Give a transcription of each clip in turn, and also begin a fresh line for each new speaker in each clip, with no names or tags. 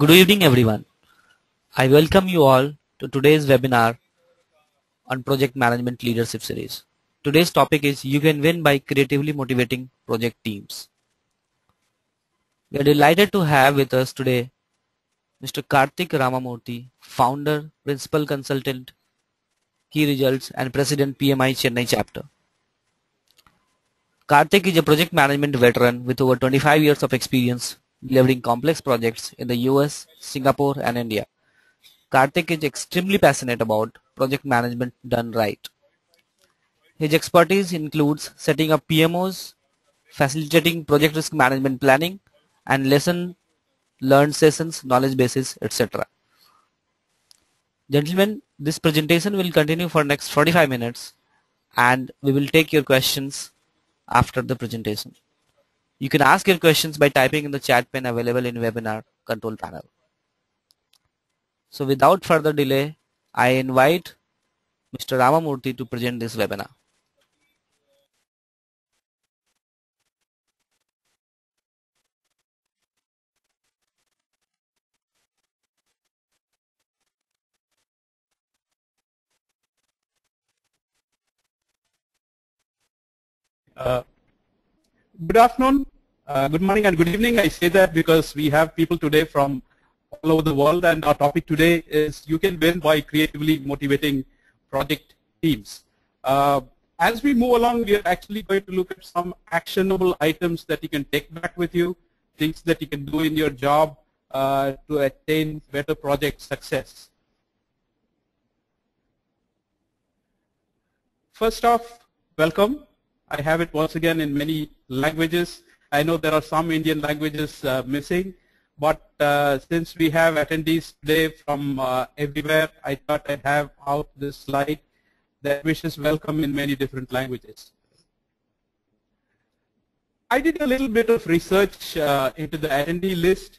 Good evening everyone. I welcome you all to today's webinar on Project Management Leadership Series. Today's topic is You Can Win by Creatively Motivating Project Teams. We are delighted to have with us today Mr. Karthik Ramamurthy, Founder, Principal Consultant, Key Results and President PMI Chennai Chapter. Karthik is a project management veteran with over 25 years of experience delivering complex projects in the US, Singapore and India. Karthik is extremely passionate about project management done right. His expertise includes setting up PMOs, facilitating project risk management planning, and lesson learned sessions, knowledge bases, etc. Gentlemen, this presentation will continue for next 45 minutes and we will take your questions after the presentation. You can ask your questions by typing in the chat pane available in webinar control panel. So without further delay, I invite Mr. Ramamurthy to present this webinar.
Good afternoon, good morning and good evening. I say that because we have people today from all over the world, and our topic today is you can win by creatively motivating project teams. As we move along, we are actually going to look at some actionable items that you can take back with you, things that you can do in your job to attain better project success. First off, welcome. I have it once again in many languages. I know there are some Indian languages missing, but since we have attendees today from everywhere, I thought I'd have out this slide that wishes welcome in many different languages. I did a little bit of research into the attendee list,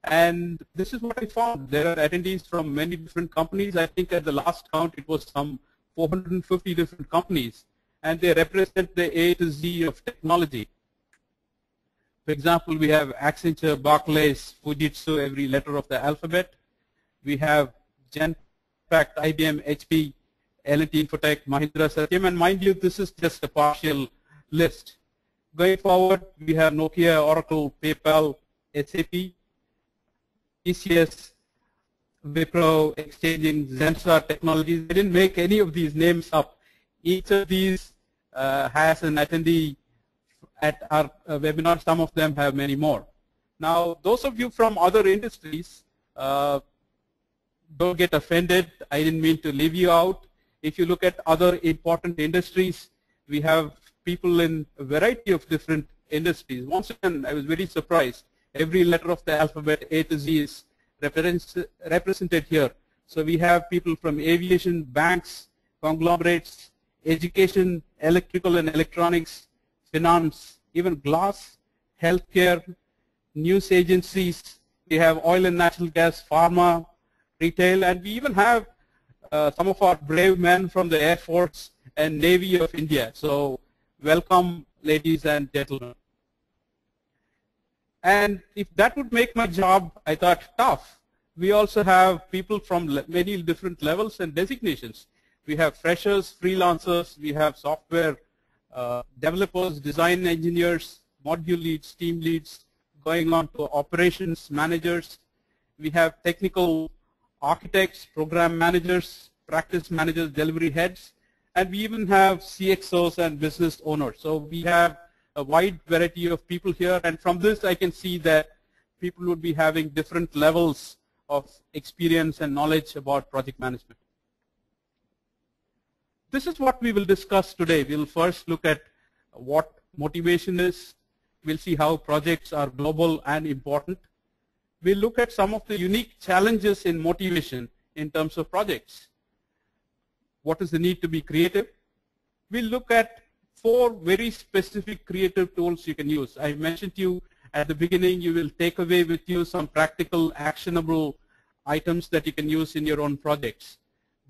and this is what I found. There are attendees from many different companies. I think at the last count it was some 450 different companies, and they represent the A to Z of technology. For example, we have Accenture, Barclays, Fujitsu, every letter of the alphabet. We have Genpact, IBM, HP, L&T Infotech, Mahindra, Satyam, and mind you, this is just a partial list. Going forward, we have Nokia, Oracle, PayPal, SAP, TCS, Wipro, Exchanging, Zensar Technologies. They didn't make any of these names up. Each of these has an attendee at our webinar. Some of them have many more. Now, those of you from other industries, don't get offended. I didn't mean to leave you out. If you look at other important industries, we have people in a variety of different industries. Once again, I was very surprised. Every letter of the alphabet, A to Z, is represented here. So we have people from aviation, banks, conglomerates, education, electrical and electronics, finance, even glass, healthcare, news agencies. We have oil and natural gas, pharma, retail, and we even have some of our brave men from the Air Force and Navy of India. So welcome, ladies and gentlemen. And if that would make my job, I thought, tough, we also have people from many different levels and designations. We have freshers, freelancers, we have software developers, design engineers, module leads, team leads, going on to operations managers. We have technical architects, program managers, practice managers, delivery heads, and we even have CXOs and business owners. So we have a wide variety of people here, and from this I can see that people would be having different levels of experience and knowledge about project management. This is what we will discuss today. We'll first look at what motivation is. We'll see how projects are global and important. We'll look at some of the unique challenges in motivation in terms of projects. What is the need to be creative? We'll look at 4 very specific creative tools you can use. I mentioned to you at the beginning, you will take away with you some practical, actionable items that you can use in your own projects.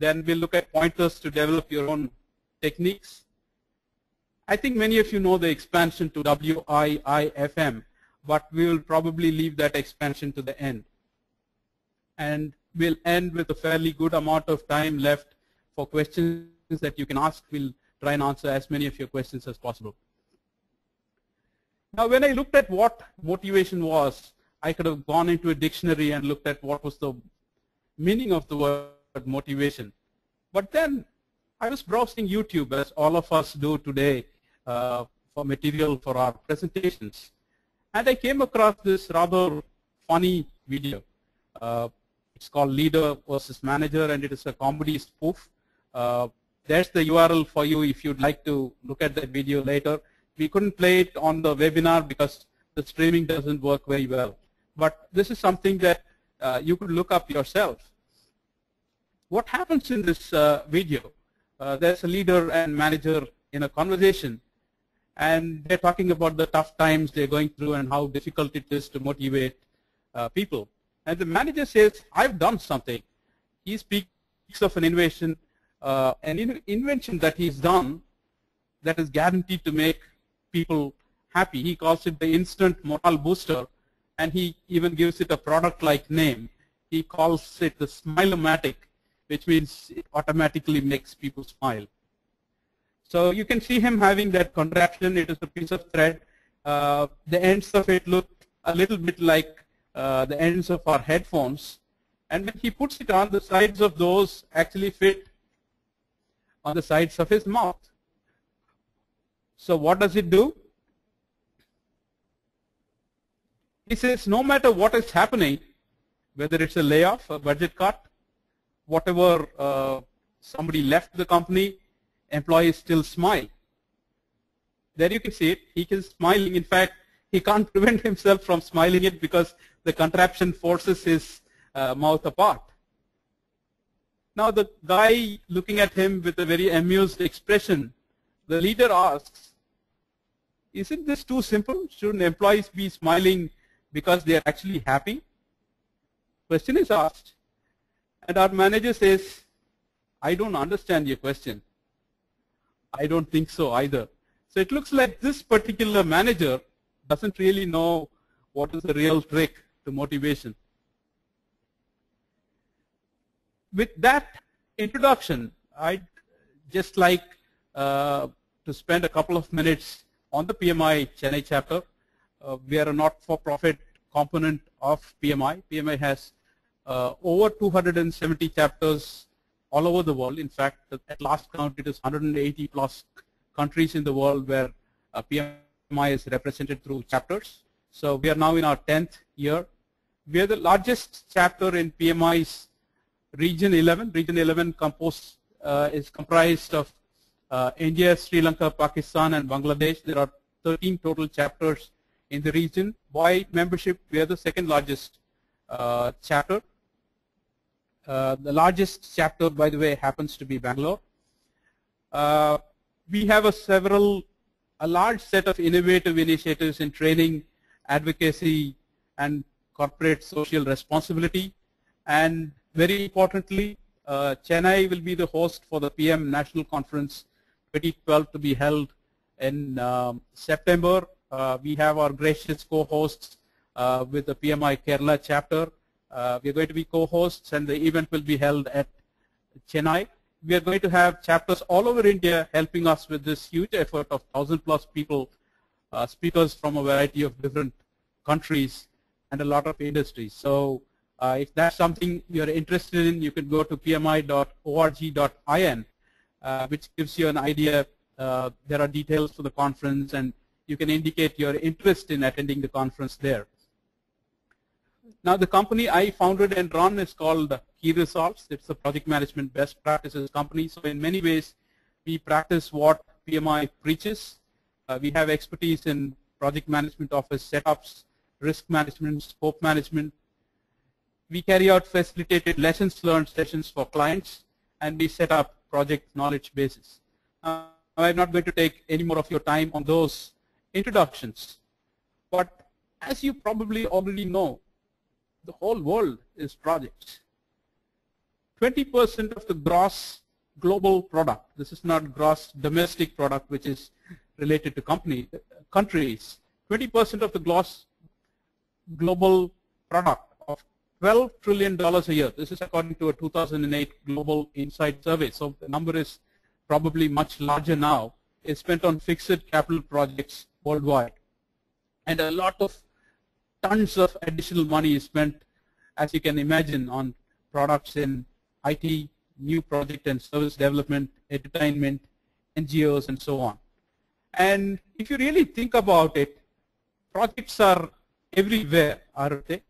Then we'll look at pointers to develop your own techniques. I think many of you know the expansion to WIIFM, but we will probably leave that expansion to the end. and we'll end with a fairly good amount of time left for questions that you can ask. We'll try and answer as many of your questions as possible. Now, when I looked at what motivation was, I could have gone into a dictionary and looked at what was the meaning of the word motivation. But then I was browsing YouTube, as all of us do today, for material for our presentations. And I came across this rather funny video. It's called Leader versus Manager, and it is a comedy spoof. There's the URL for you if you'd like to look at that video later. We couldn't play it on the webinar because the streaming doesn't work very well. But this is something that you could look up yourself. What happens in this video? There's a leader and manager in a conversation, and they're talking about the tough times they're going through and how difficult it is to motivate people. And the manager says, I've done something. He speaks of an invention that he's done that is guaranteed to make people happy. He calls it the instant morale booster, and he even gives it a product-like name. He calls it the Smile-O-Matic, which means it automatically makes people smile. So you can see him having that contraption. It is a piece of thread. The ends of it look a little bit like the ends of our headphones. And when he puts it on, the sides of those actually fit on the sides of his mouth. So what does it do? He says no matter what is happening, whether it's a layoff, a budget cut, whatever, somebody left the company, employees still smile. There you can see it. He is smiling. In fact, he can't prevent himself from smiling it because the contraption forces his mouth apart. Now the guy looking at him with a very amused expression, the leader asks, isn't this too simple? Shouldn't employees be smiling because they are actually happy? Question is asked, and our manager says, I don't understand your question. I don't think so either. So it looks like this particular manager doesn't really know what is the real trick to motivation. With that introduction, I'd just like to spend a couple of minutes on the PMI Chennai chapter. We are a not-for-profit component of PMI. PMI has over 270 chapters all over the world. In fact, at last count, it is 180 plus countries in the world where PMI is represented through chapters. So we are now in our 10th year. We are the largest chapter in PMI's Region 11. Region 11 is comprised of India, Sri Lanka, Pakistan, and Bangladesh. There are 13 total chapters in the region. By membership, we are the second largest chapter. The largest chapter, by the way, happens to be Bangalore. We have a large set of innovative initiatives in training, advocacy, and corporate social responsibility. And very importantly, Chennai will be the host for the PM National Conference 2012 to be held in September. We have our gracious co-hosts with the PMI Kerala chapter. We are going to be co-hosts, and the event will be held at Chennai. We are going to have chapters all over India helping us with this huge effort of 1,000+ people, speakers from a variety of different countries and a lot of industries. So if that's something you're interested in, you can go to pmi.org.in, which gives you an idea. There are details for the conference, and you can indicate your interest in attending the conference there. Now, the company I founded and run is called Key Results. It's a project management best practices company. So in many ways, we practice what PMI preaches. We have expertise in project management office setups, risk management, scope management. We carry out facilitated lessons learned sessions for clients, and we set up project knowledge bases. I'm not going to take any more of your time on those introductions. But as you probably already know, the whole world is projects. 20% of the gross global product, this is not gross domestic product which is related to countries, 20% of the gross global product of $12 trillion a year. This is according to a 2008 Global Insight survey. So the number is probably much larger now. Is spent on fixed capital projects worldwide. And a lot of tons of additional money is spent, as you can imagine, on products in IT, new project and service development, entertainment, NGOs, and so on. And if you really think about it, projects are everywhere, aren't they?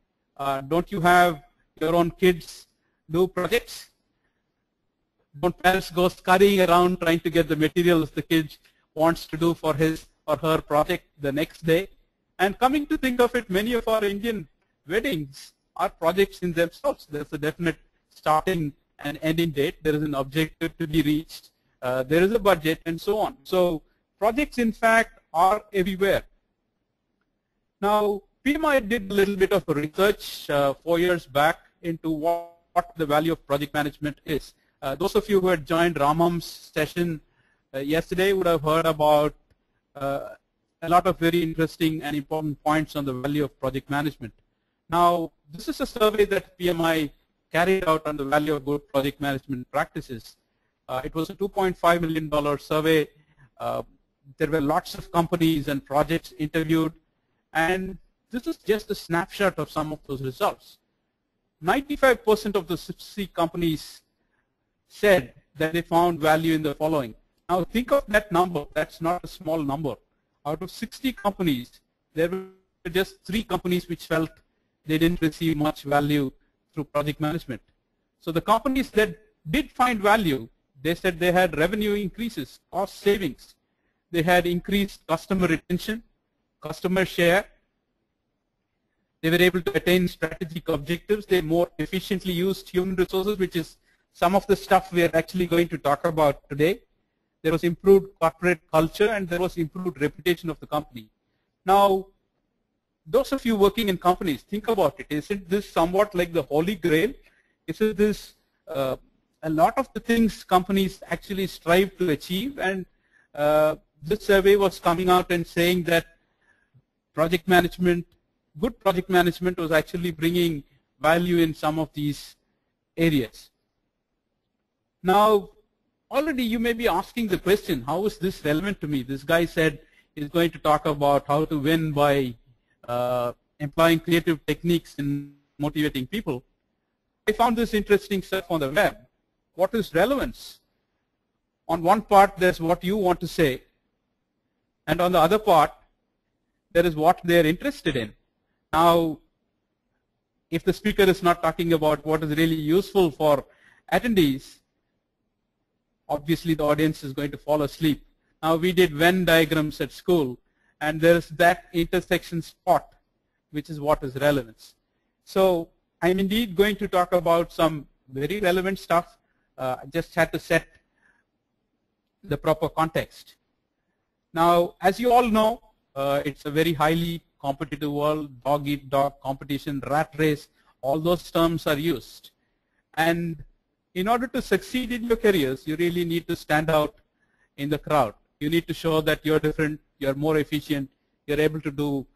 Don't you have your own kids do projects? Don't parents go scurrying around trying to get the materials the kid wants to do for his or her project the next day? And coming to think of it, many of our Indian weddings are projects in themselves. There's a definite starting and ending date. There is an objective to be reached. There is a budget and so on. So projects, in fact, are everywhere. Now, PMI did a little bit of research 4 years back into what the value of project management is. Those of you who had joined Ramam's session yesterday would have heard about a lot of very interesting and important points on the value of project management. Now, this is a survey that PMI carried out on the value of good project management practices. It was a $2.5 million survey. There were lots of companies and projects interviewed, and this is just a snapshot of some of those results. 95% of the 60 companies said that they found value in the following. Now think of that number. That's not a small number. Out of 60 companies, there were just 3 companies which felt they didn't receive much value through project management. So the companies that did find value, they said they had revenue increases, cost savings. They had increased customer retention, customer share. They were able to attain strategic objectives. They more efficiently used human resources, which is some of the stuff we are actually going to talk about today. There was improved corporate culture, and there was improved reputation of the company. Now, those of you working in companies, think about it. Isn't this somewhat like the holy grail? Isn't this a lot of the things companies actually strive to achieve? And this survey was coming out and saying that project management, good project management was actually bringing value in some of these areas. Now, already you may be asking the question, how is this relevant to me? This guy said he's going to talk about how to win by employing creative techniques in motivating people. I found this interesting stuff on the web. What is relevance? On one part, there's what you want to say, and on the other part, there is what they're interested in. Now, if the speaker is not talking about what is really useful for attendees, obviously the audience is going to fall asleep. Now, we did Venn diagrams at school, and there's that intersection spot, which is what is relevance. So I'm indeed going to talk about some very relevant stuff. I just had to set the proper context. Now, as you all know, it's a very highly competitive world, dog-eat-dog competition, rat race, all those terms are used. And in order to succeed in your careers, you really need to stand out in the crowd. You need to show that you're different, you're more efficient, you're able to do,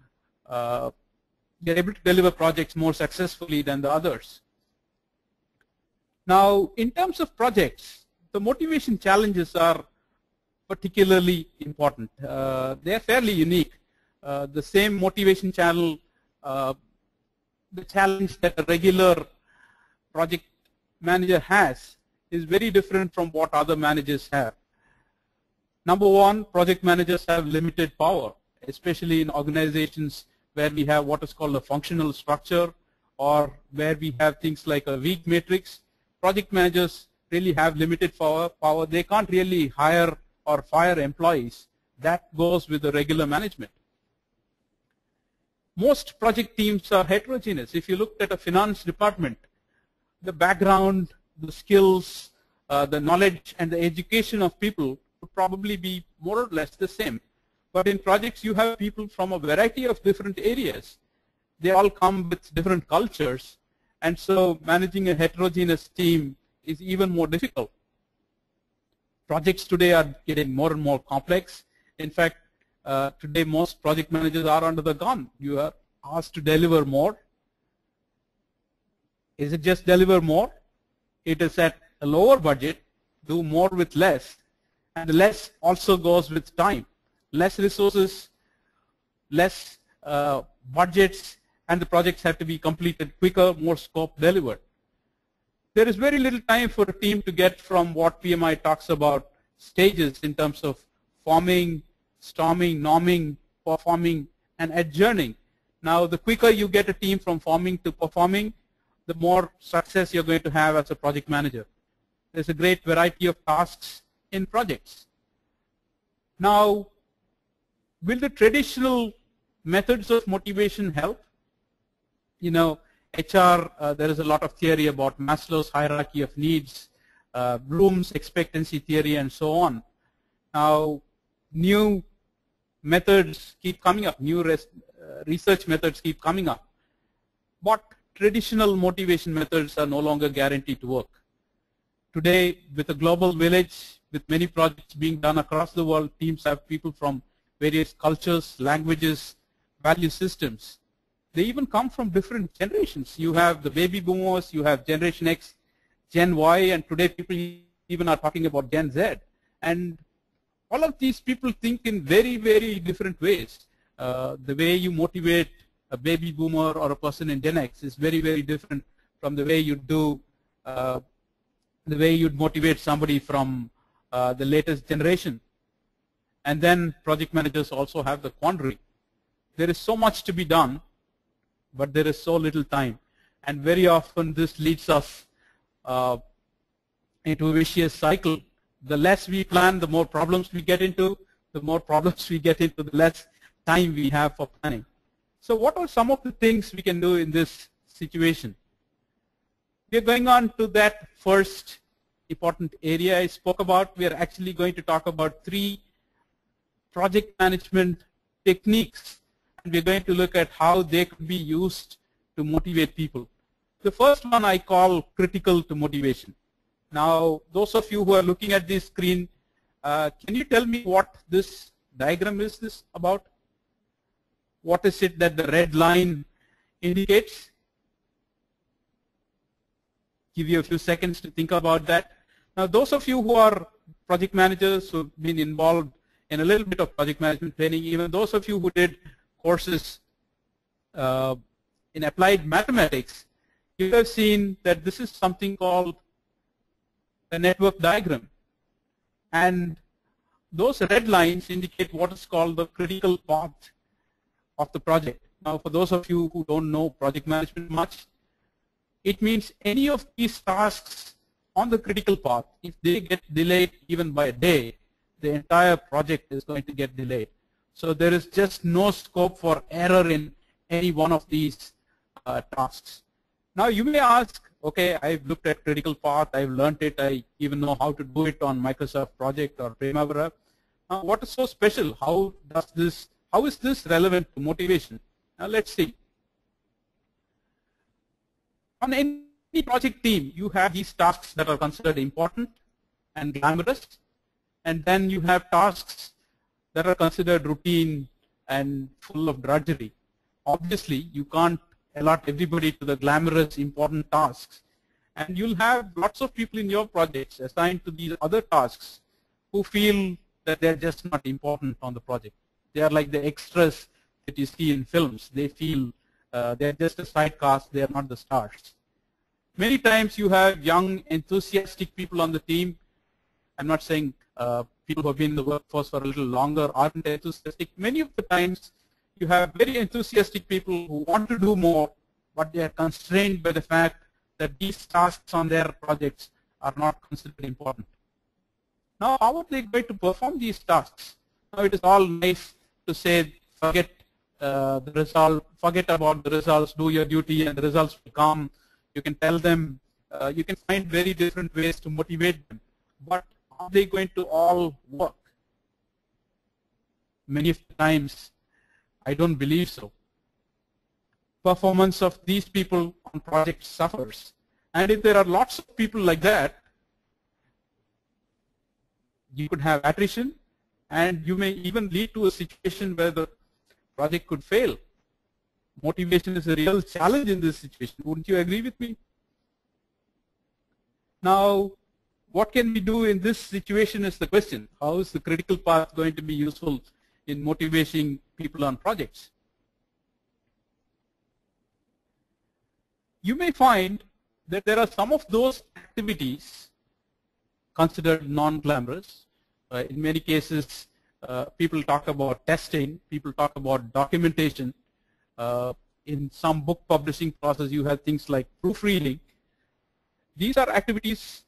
you're able to deliver projects more successfully than the others. Now, in terms of projects, the motivation challenges are particularly important. They're fairly unique. The same motivation channel, the challenge that a regular project manager has is very different from what other managers have. Number one, project managers have limited power, especially in organizations where we have what is called a functional structure, or where we have things like a weak matrix. Project managers really have limited power. They can't really hire or fire employees. That goes with the regular management. Most project teams are heterogeneous. If you looked at a finance department, the background, the skills, the knowledge, and the education of people would probably be more or less the same. But in projects, you have people from a variety of different areas. They all come with different cultures, and so managing a heterogeneous team is even more difficult. Projects today are getting more and more complex. In fact, today most project managers are under the gun. You are asked to deliver more. Is it just deliver more? It is at a lower budget, do more with less, and the less also goes with time. Less resources, less budgets, and the projects have to be completed quicker, more scope delivered. There is very little time for a team to get from what PMI talks about stages in terms of forming, storming, norming, performing, and adjourning. Now, the quicker you get a team from forming to performing, the more success you're going to have as a project manager. There's a great variety of tasks in projects. Now, will the traditional methods of motivation help? You know, HR, there is a lot of theory about Maslow's hierarchy of needs, Bloom's expectancy theory, and so on. Now, new methods keep coming up, new research methods keep coming up. But traditional motivation methods are no longer guaranteed to work. Today, with a global village, with many projects being done across the world, teams have people from various cultures, languages, value systems. They even come from different generations. You have the baby boomers, you have Generation X, Gen Y, and today people even are talking about Gen Z. And all of these people think in very, very different ways. The way you motivate a baby boomer or a person in Gen X is very, very different from the way you do, the way you'd motivate somebody from the latest generation. And then project managers also have the quandary. There is so much to be done, but there is so little time. And very often this leads us into a vicious cycle. The less we plan, the more problems we get into. The more problems we get into, the less time we have for planning. So what are some of the things we can do in this situation? We are going on to that first important area I spoke about. We are actually going to talk about 3 project management techniques, and we're going to look at how they could be used to motivate people. The first one I call critical to motivation. Now, those of you who are looking at this screen, can you tell me what this diagram is about? What is it that the red line indicates? Give you a few seconds to think about that. Now, those of you who are project managers who have been involved in a little bit of project management training, even those of you who did courses in applied mathematics, you have seen that this is something called a network diagram. And those red lines indicate what is called the critical path of the project. Now, for those of you who don't know project management much, it means any of these tasks on the critical path, if they get delayed even by a day, the entire project is going to get delayed. So there is just no scope for error in any one of these tasks. Now you may ask, okay, I've looked at critical path, I've learned it, I even know how to do it on Microsoft Project or Primavera. What is so special? How is this relevant to motivation? Now let's see. On any project team, you have these tasks that are considered important and glamorous, and then you have tasks that are considered routine and full of drudgery. Obviously, you can't allot everybody to the glamorous, important tasks, and you'll have lots of people in your projects assigned to these other tasks who feel that they're just not important on the project. They are like the extras that you see in films. They feel they're just a side cast, they're not the stars. Many times you have young, enthusiastic people on the team. I'm not saying people who have been in the workforce for a little longer aren't enthusiastic. Many of the times you have very enthusiastic people who want to do more, but they are constrained by the fact that these tasks on their projects are not considered important. Now, how are they going to perform these tasks? Now, it is all nice to say, forget the result, forget about the results, do your duty, and the results will come. You can tell them, you can find very different ways to motivate them. But are they going to all work? Many of the times, I don't believe so. Performance of these people on projects suffers. And if there are lots of people like that, you could have attrition, and you may even lead to a situation where the project could fail. Motivation is a real challenge in this situation. Wouldn't you agree with me? Now, what can we do in this situation is the question. How is the critical path going to be useful in motivating people on projects? You may find that there are some of those activities considered non-glamorous. In many cases, people talk about testing, people talk about documentation. In some book publishing process, you have things like proofreading. These are activities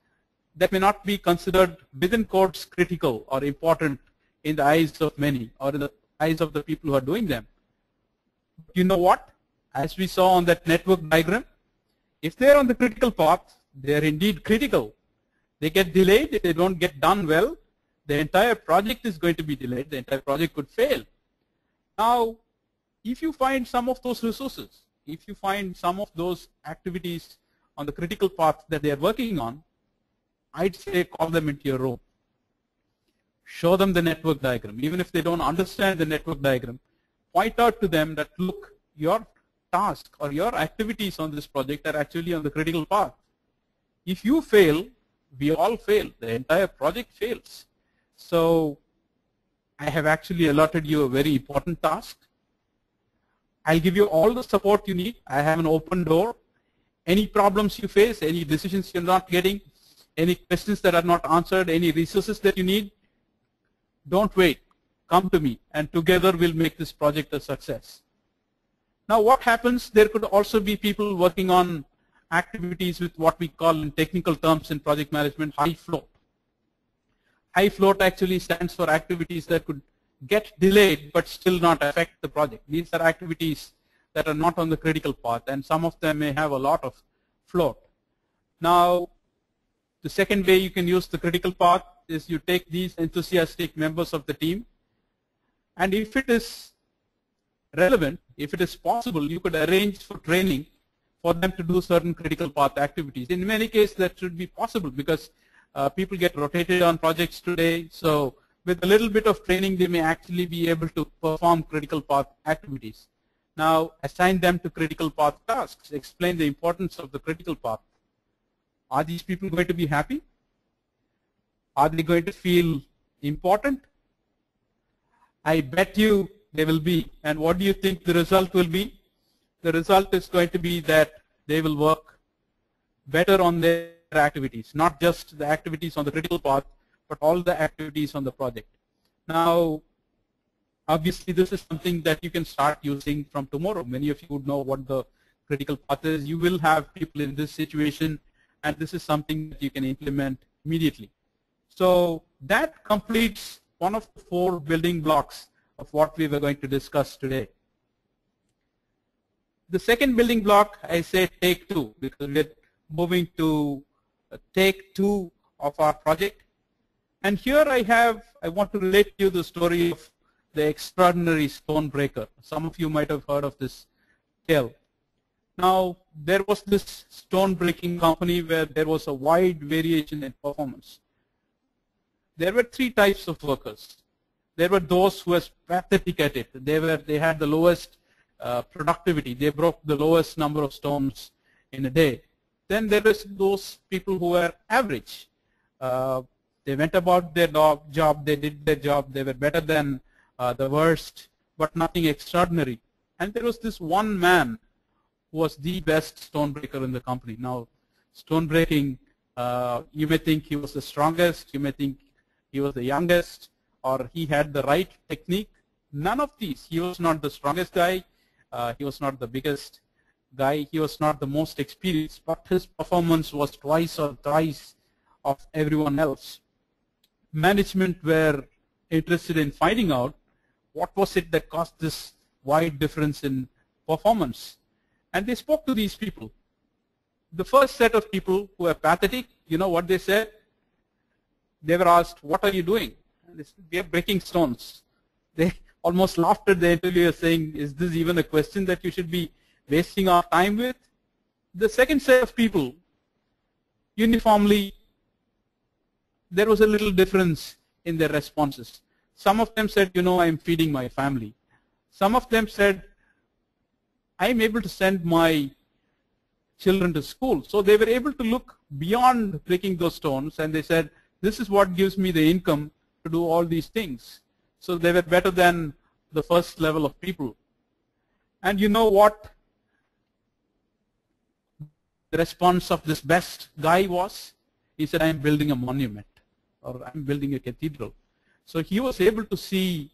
that may not be considered within quotes critical or important in the eyes of many or in the eyes of the people who are doing them. You know what? As we saw on that network diagram, if they're on the critical path, they're indeed critical. They get delayed. If they don't get done well, the entire project is going to be delayed. The entire project could fail. Now, if you find some of those resources, if you find some of those activities on the critical path that they are working on, I'd say call them into your room. Show them the network diagram. Even if they don't understand the network diagram, point out to them that, look, your task or your activities on this project are actually on the critical path. If you fail, we all fail. The entire project fails. So I have actually allotted you a very important task. I'll give you all the support you need. I have an open door. Any problems you face, any decisions you're not getting, any questions that are not answered, any resources that you need, don't wait. Come to me, and together we'll make this project a success. Now, what happens? There could also be people working on activities with what we call in technical terms in project management high float. High float actually stands for activities that could get delayed but still not affect the project. These are activities that are not on the critical path, and some of them may have a lot of float. Now, the second way you can use the critical path is you take these enthusiastic members of the team, and if it is relevant, if it is possible, you could arrange for training for them to do certain critical path activities. In many cases, that should be possible because people get rotated on projects today. So with a little bit of training, they may actually be able to perform critical path activities. Now, assign them to critical path tasks. Explain the importance of the critical path. Are these people going to be happy? Are they going to feel important? I bet you they will be. And what do you think the result will be? The result is going to be that they will work better on their activities, not just the activities on the critical path, but all the activities on the project. Now, obviously, this is something that you can start using from tomorrow. Many of you would know what the critical path is. You will have people in this situation, and this is something that you can implement immediately. So that completes one of the 4 building blocks of what we were going to discuss today. The second building block, I say take 2, because we're moving to take 2 of our project. And here I want to relate to you the story of the extraordinary stone breaker. Some of you might have heard of this tale. Now, there was this stone breaking company where there was a wide variation in performance. There were 3 types of workers. There were those who were pathetic at it. They had the lowest productivity. They broke the lowest number of stones in a day. Then there was those people who were average. They went about their job. They did their job. They were better than the worst, but nothing extraordinary. And there was this one man who was the best stone breaker in the company. Now, stone breaking, you may think he was the strongest. You may think he was the youngest, or he had the right technique. None of these. He was not the strongest guy. He was not the biggest guy. He was not the most experienced, but his performance was twice or thrice of everyone else. Management were interested in finding out what was it that caused this wide difference in performance. And they spoke to these people. The first set of people who were pathetic, you know what they said? They were asked, what are you doing? And they said, we are breaking stones. They almost laughed at the interviewer saying, is this even a question that you should be wasting our time with? The second set of people, uniformly, there was a little difference in their responses. Some of them said, you know, I'm feeding my family. Some of them said, I'm able to send my children to school. So they were able to look beyond breaking those stones, and they said, this is what gives me the income to do all these things. So they were better than the first level of people. And you know what the response of this best guy was? He said, I'm building a monument, or I'm building a cathedral. So he was able to see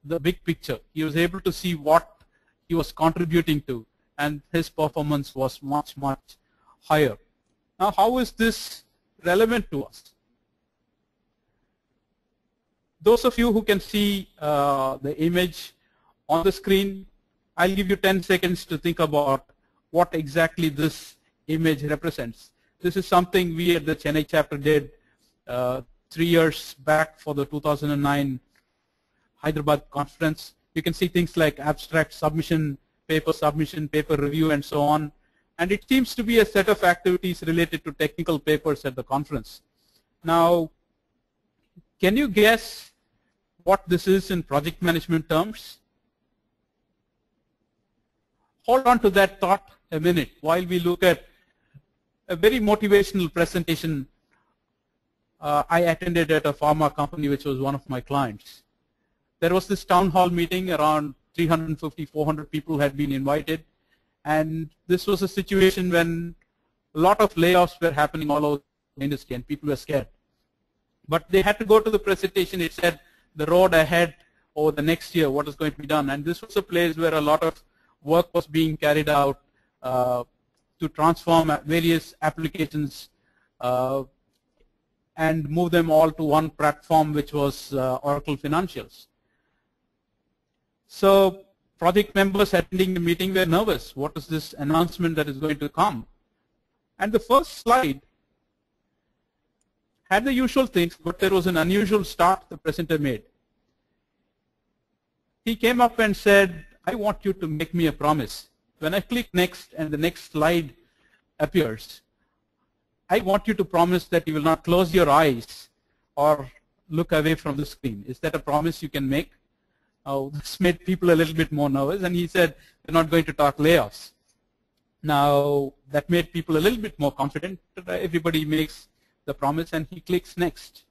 the big picture. He was able to see what he was contributing to, and his performance was much, much higher. Now, how is this relevant to us? Those of you who can see the image on the screen, I'll give you 10 seconds to think about what exactly this image represents. This is something we at the Chennai chapter did 3 years back for the 2009 Hyderabad conference. You can see things like abstract submission, paper review, and so on. And it seems to be a set of activities related to technical papers at the conference. Now, can you guess what this is in project management terms? Hold on to that thought a minute while we look at a very motivational presentation I attended at a pharma company, which was one of my clients. There was this town hall meeting, around 350, 400 people had been invited, and this was a situation when a lot of layoffs were happening all over the industry and people were scared. But they had to go to the presentation. It said the road ahead over the next year, what is going to be done. And this was a place where a lot of work was being carried out to transform various applications and move them all to one platform, which was Oracle Financials. So project members attending the meeting were nervous. What is this announcement that is going to come? And the first slide had the usual things, but there was an unusual start the presenter made. He came up and said, I want you to make me a promise. When I click next and the next slide appears, I want you to promise that you will not close your eyes or look away from the screen. Is that a promise you can make? Oh, this made people a little bit more nervous, and he said, we're not going to talk layoffs. Now, that made people a little bit more confident. Everybody makes the promise, and he clicks next.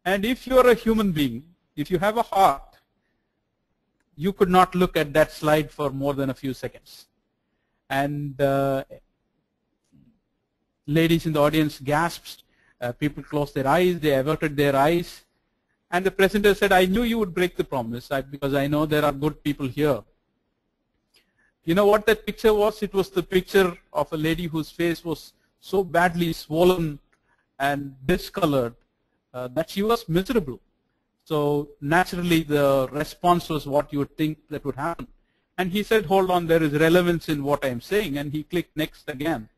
And if you're a human being, if you have a heart, you could not look at that slide for more than a few seconds. And ladies in the audience gasped. People closed their eyes. They averted their eyes. And the presenter said, I knew you would break the promise because I know there are good people here. You know what that picture was? It was the picture of a lady whose face was so badly swollen and discolored that she was miserable. So naturally the response was what you would think that would happen. And he said, hold on, there is relevance in what I'm saying. And he clicked next again.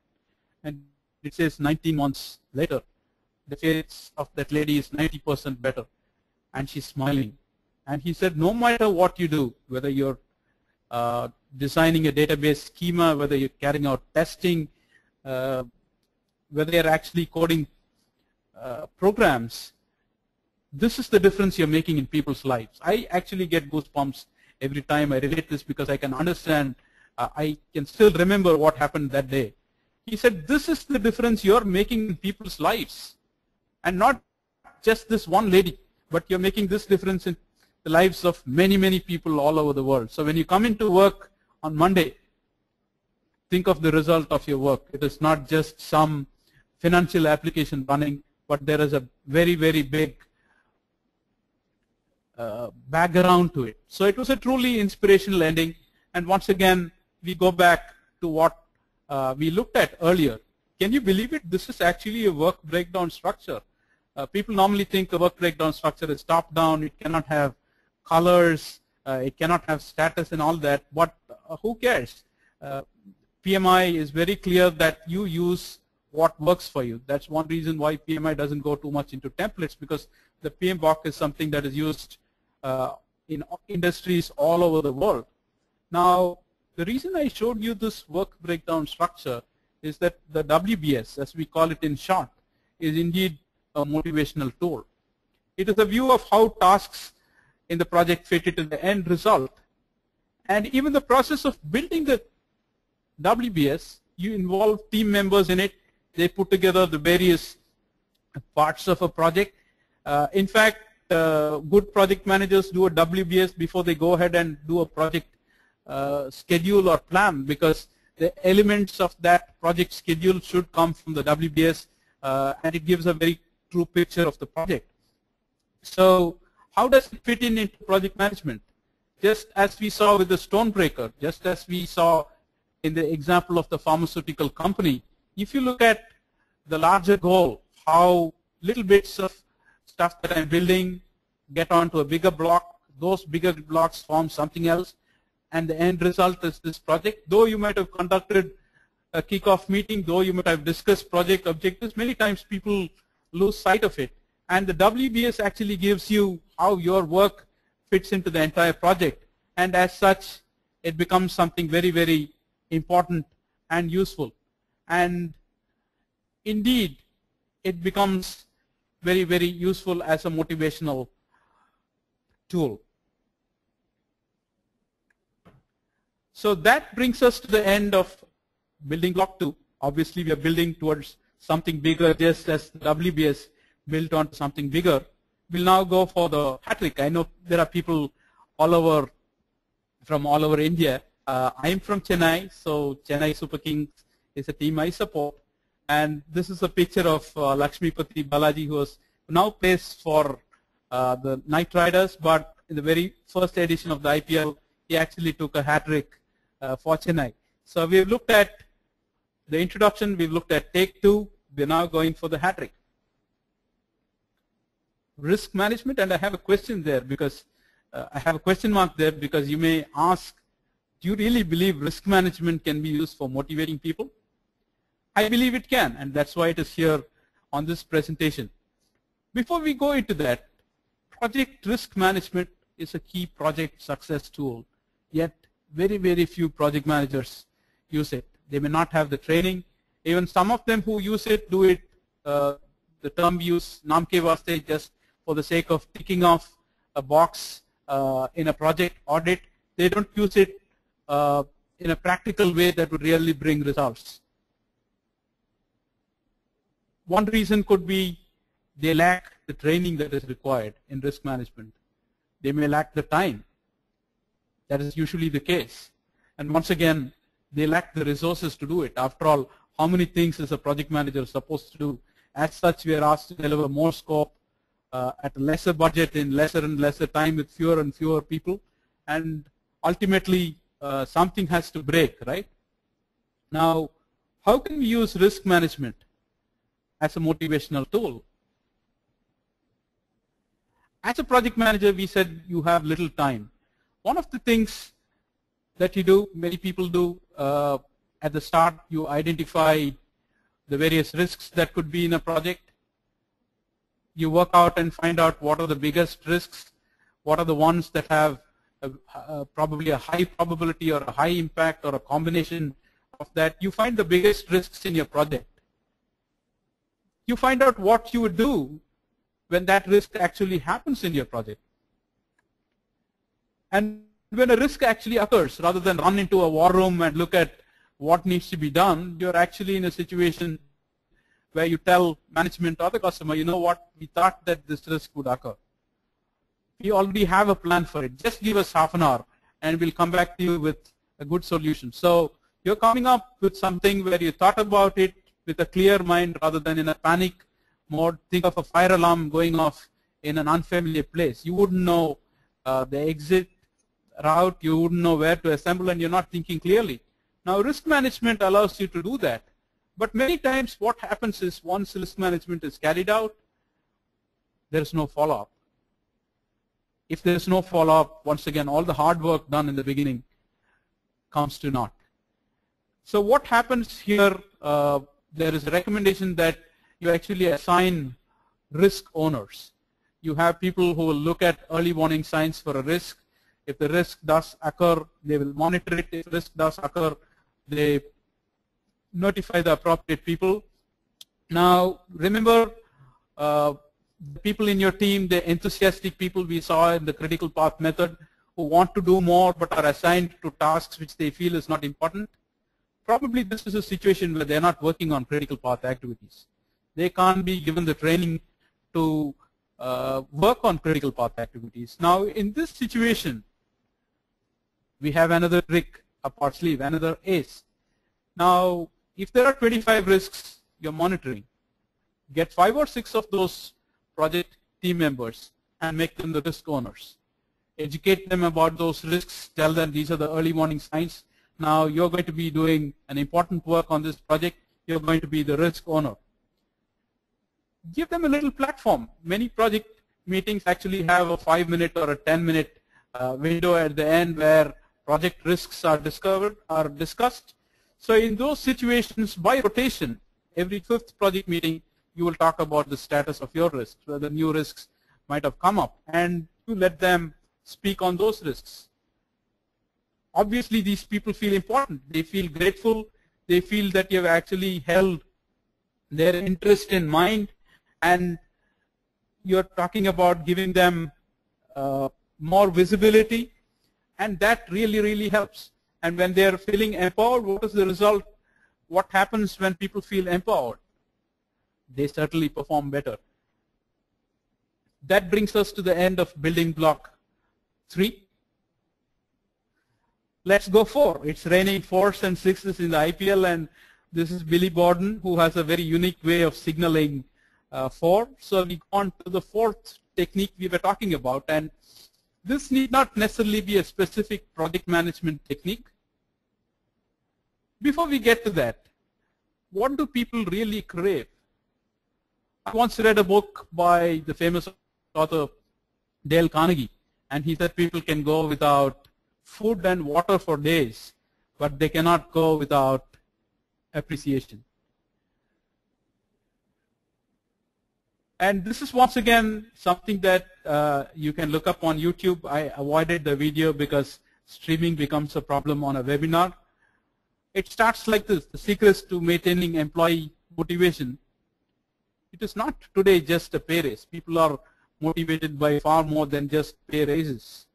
And it says 19 months later, the face of that lady is 90% better. And she's smiling. And he said, no matter what you do, whether you're designing a database schema, whether you're carrying out testing, whether you're actually coding programs, this is the difference you're making in people's lives. I actually get goosebumps every time I relate this because I can understand, I can still remember what happened that day. He said, this is the difference you're making in people's lives. And not just this one lady, but you're making this difference in the lives of many, many people all over the world. So when you come into work on Monday, think of the result of your work. It is not just some financial application running, but there is a very, very big background to it. So it was a truly inspirational ending. And once again, we go back to what we looked at earlier. Can you believe it? This is actually a work breakdown structure. People normally think the work breakdown structure is top-down. It cannot have colors. It cannot have status and all that. But who cares? PMI is very clear that you use what works for you. That's one reason why PMI doesn't go too much into templates, because the PMBOK is something that is used in industries all over the world. Now, the reason I showed you this work breakdown structure is that the WBS, as we call it in short, is indeed a motivational tool. It is a view of how tasks in the project fit into the end result. And even the process of building the WBS You involve team members in it. They put together the various parts of a project. In fact, good project managers do a WBS before they go ahead and do a project schedule or plan, because the elements of that project schedule should come from the WBS, and it gives a very true picture of the project. So how does it fit in into project management? Just as we saw with the Stonebreaker, just as we saw in the example of the pharmaceutical company, if you look at the larger goal, how little bits of stuff that I'm building get onto a bigger block, those bigger blocks form something else, and the end result is this project. Though you might have conducted a kickoff meeting, though you might have discussed project objectives, many times people lose sight of it. And the WBS actually gives you how your work fits into the entire project, and as such it becomes something very, very important and useful. And indeed it becomes very, very useful as a motivational tool. So that brings us to the end of building block 2. Obviously we are building towards something bigger, just as the WBS built on something bigger. We'll now go for the hat trick. I know there are people all over, from all over India. I'm from Chennai, so Chennai Super Kings is a team I support. And this is a picture of Lakshmipati Balaji, who now plays for the Knight Riders, but in the very first edition of the IPL, he actually took a hat trick for Chennai. So we've looked at the introduction, we've looked at take 2, we're now going for the hat trick. Risk management, and I have a question there, because I have a question mark there, because you may ask, do you really believe risk management can be used for motivating people? I believe it can, and that's why it is here on this presentation. Before we go into that, project risk management is a key project success tool, yet very, very few project managers use it. They may not have the training. Even some of them who use it do it, the term use, naam ke vaste, just for the sake of ticking off a box in a project audit. They don't use it in a practical way that would really bring results. One reason could be they lack the training that is required in risk management. They may lack the time. That is usually the case. And once again, they lack the resources to do it. After all, how many things is a project manager supposed to do? As such, we are asked to deliver more scope at a lesser budget in lesser and lesser time with fewer and fewer people. And ultimately, something has to break, right? Now, how can we use risk management as a motivational tool? As a project manager, we said you have little time. One of the things that you do, many people do, at the start, you identify the various risks that could be in a project. You work out and find out what are the biggest risks, what are the ones that have probably a high probability or a high impact or a combination of that. You find the biggest risks in your project. You find out what you would do when that risk actually happens in your project. And when a risk actually occurs, rather than run into a war room and look at what needs to be done, you're actually in a situation where you tell management or the customer, you know what, we thought that this risk would occur. We already have a plan for it. Just give us half an hour and we'll come back to you with a good solution. So you're coming up with something where you thought about it with a clear mind rather than in a panic mode. Think of a fire alarm going off in an unfamiliar place. You wouldn't know the exit route, you wouldn't know where to assemble, and you're not thinking clearly. Now risk management allows you to do that. But many times what happens is once risk management is carried out, there is no follow-up. If there is no follow-up, once again, all the hard work done in the beginning comes to naught. So what happens here, there is a recommendation that you actually assign risk owners. You have people who will look at early warning signs for a risk. If the risk does occur, they will monitor it. If risk does occur, they notify the appropriate people. Now, remember, the people in your team, the enthusiastic people we saw in the critical path method who want to do more but are assigned to tasks which they feel is not important. probably this is a situation where they're not working on critical path activities. They can't be given the training to work on critical path activities. Now, in this situation, we have another trick up our sleeve, another ace. Now, if there are 25 risks you're monitoring, get 5 or 6 of those project team members and make them the risk owners. Educate them about those risks, tell them these are the early warning signs. Now, you're going to be doing an important work on this project. You're going to be the risk owner. Give them a little platform. Many project meetings actually have a 5-minute or a 10-minute window at the end where project risks are discussed. So in those situations, by rotation, every 5th project meeting, you will talk about the status of your risks, whether new risks might have come up, and you let them speak on those risks. Obviously, these people feel important. They feel grateful. They feel that you have actually held their interest in mind, and you're talking about giving them more visibility, and that really, really helps. And when they're feeling empowered, what is the result? What happens when people feel empowered? They certainly perform better. That brings us to the end of building block 3. Let's go 4. It's raining 4s and 6s in the IPL, and this is Billy Borden, who has a very unique way of signaling 4. So we go on to the 4th technique we were talking about, and this need not necessarily be a specific project management technique. Before we get to that, what do people really crave? I once read a book by the famous author Dale Carnegie, and he said people can go without food and water for days, but they cannot go without appreciation. And this is once again something that you can look up on YouTube. I avoided the video because streaming becomes a problem on a webinar. It starts like this: the secrets to maintaining employee motivation. It is not today just a pay raise. People are motivated by far more than just pay raises.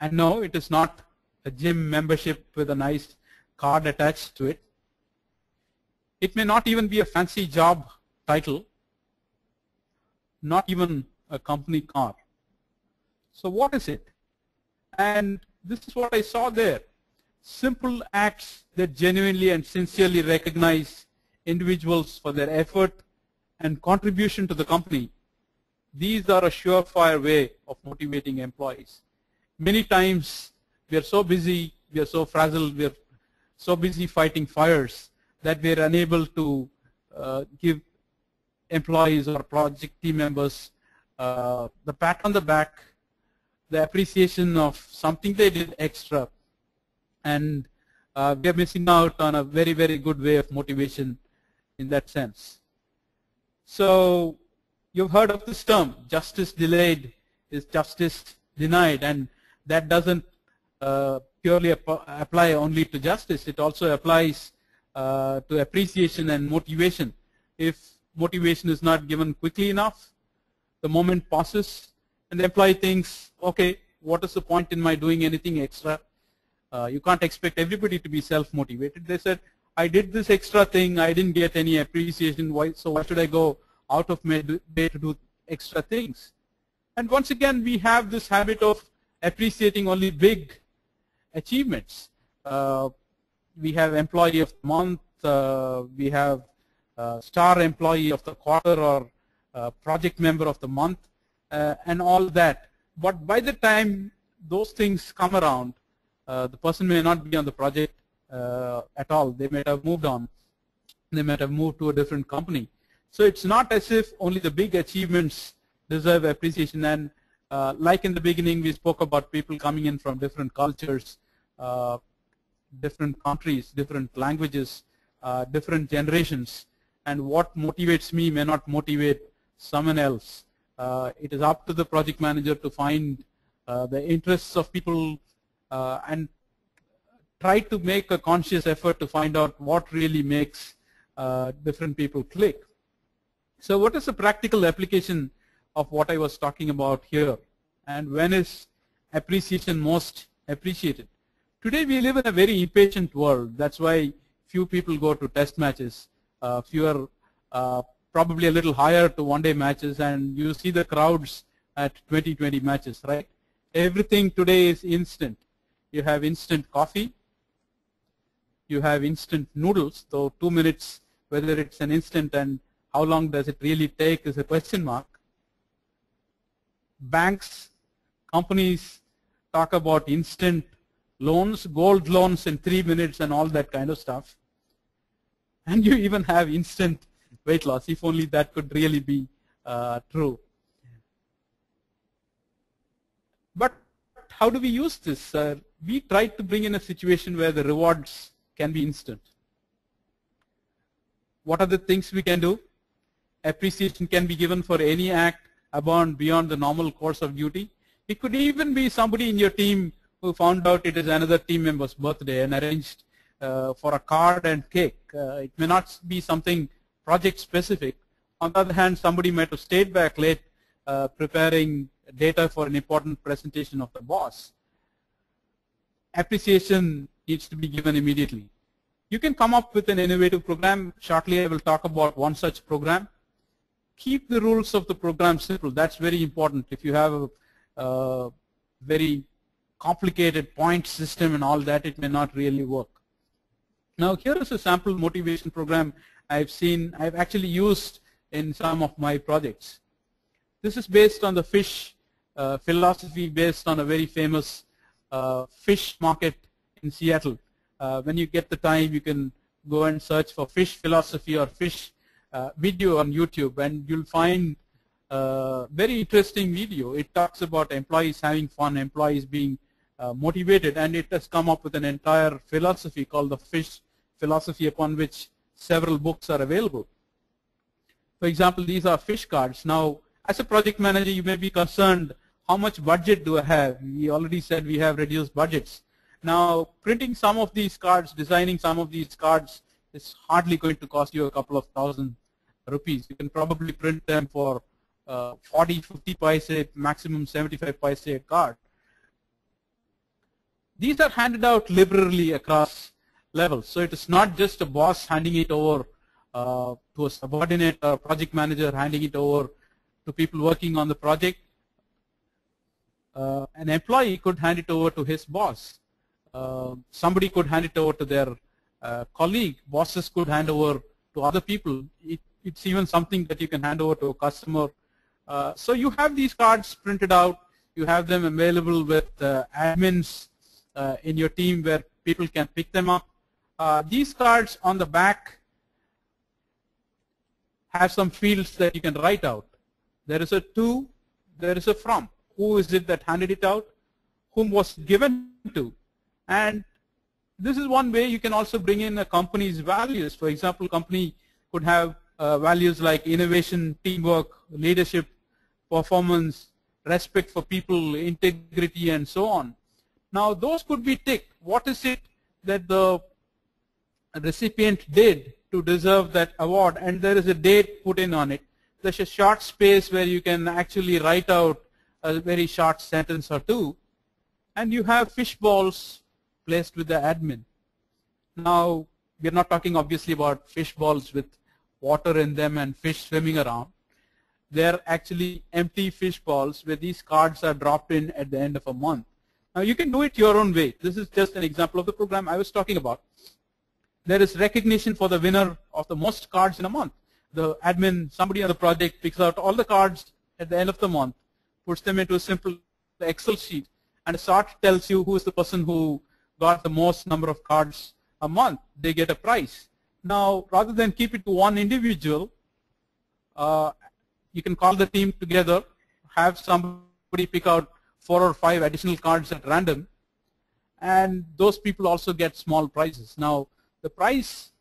And no, it is not a gym membership with a nice card attached to it. It may not even be a fancy job title, not even a company car. So what is it? And this is what I saw there. Simple acts that genuinely and sincerely recognize individuals for their effort and contribution to the company. These are a surefire way of motivating employees. Many times we are so busy, we are so frazzled, we are so busy fighting fires that we are unable to give employees or project team members the pat on the back, the appreciation of something they did extra, and we are missing out on a very, very good way of motivation in that sense. So you've heard of this term, justice delayed is justice denied, and that doesn't purely apply only to justice. It also applies to appreciation and motivation. If motivation is not given quickly enough, the moment passes and the employee thinks, okay, what is the point in my doing anything extra? You can't expect everybody to be self-motivated. They said, I did this extra thing, I didn't get any appreciation, so why should I go out of my way to do extra things? And once again, we have this habit of appreciating only big achievements. We have employee of the month, we have star employee of the quarter, or project member of the month, and all that. But by the time those things come around, the person may not be on the project at all. They might have moved on. They might have moved to a different company. So it's not as if only the big achievements deserve appreciation. And like in the beginning, we spoke about people coming in from different cultures, different countries, different languages, different generations. And what motivates me may not motivate someone else. It is up to the project manager to find the interests of people and try to make a conscious effort to find out what really makes different people click. So what is the practical application of what I was talking about here? And when is appreciation most appreciated? Today we live in a very impatient world. That's why few people go to test matches, fewer probably a little higher to one-day matches, and you see the crowds at 2020 matches, right? Everything today is instant. You have instant coffee, you have instant noodles, so 2 minutes, whether it's an instant and how long does it really take is a question mark. Banks, companies talk about instant loans, gold loans in 3 minutes and all that kind of stuff. And you even have instant weight loss, if only that could really be true. But how do we use this? We tried to bring in a situation where the rewards can be instant. What are the things we can do? Appreciation can be given for any act beyond the normal course of duty. It could even be somebody in your team who found out it is another team member's birthday and arranged for a card and cake. It may not be something project specific. On the other hand, somebody might have stayed back late preparing data for an important presentation of the boss. Appreciation needs to be given immediately. You can come up with an innovative program. Shortly I will talk about one such program. Keep the rules of the program simple. That's very important. If you have a very complicated point system and all that, it may not really work. Now here is a sample motivation program I've actually used in some of my projects. This is based on the fish philosophy, based on a very famous fish market in Seattle. When you get the time, you can go and search for fish philosophy or fish video on YouTube, and you'll find very interesting video. It talks about employees having fun, employees being motivated, and it has come up with an entire philosophy called the fish philosophy, upon which several books are available. For example, these are fish cards. Now, as a project manager, you may be concerned, how much budget do I have? We already said we have reduced budgets. Now, printing some of these cards, designing some of these cards is hardly going to cost you a couple of thousand rupees. You can probably print them for 40, 50 paise, maximum 75 paise a card. These are handed out liberally across levels. So it is not just a boss handing it over to a subordinate or project manager handing it over to people working on the project. An employee could hand it over to his boss. Somebody could hand it over to their colleague. Bosses could hand over to other people. It's even something that you can hand over to a customer. So you have these cards printed out. You have them available with admins in your team where people can pick them up. These cards on the back have some fields that you can write out. There is a to, there is a from. Who is it that handed it out? Whom was given to? And this is one way you can also bring in a company's values. For example, company could have values like innovation, teamwork, leadership, performance, respect for people, integrity, and so on. Now, those could be ticked. What is it that the recipient did to deserve that award? And there is a date put in on it. There's a short space where you can actually write out a very short sentence or two. And you have fish balls placed with the admin. Now, we're not talking obviously about fish balls with water in them and fish swimming around. They're actually empty fish balls where these cards are dropped in at the end of a month. Now, you can do it your own way. This is just an example of the program I was talking about. There is recognition for the winner of the most cards in a month. The admin, somebody on the project, picks out all the cards at the end of the month, puts them into a simple Excel sheet, and a chart tells you who is the person who got the most number of cards a month. They get a prize. Now, rather than keep it to one individual, you can call the team together, have somebody pick out 4 or 5 additional cards at random, and those people also get small prizes. Now, the prize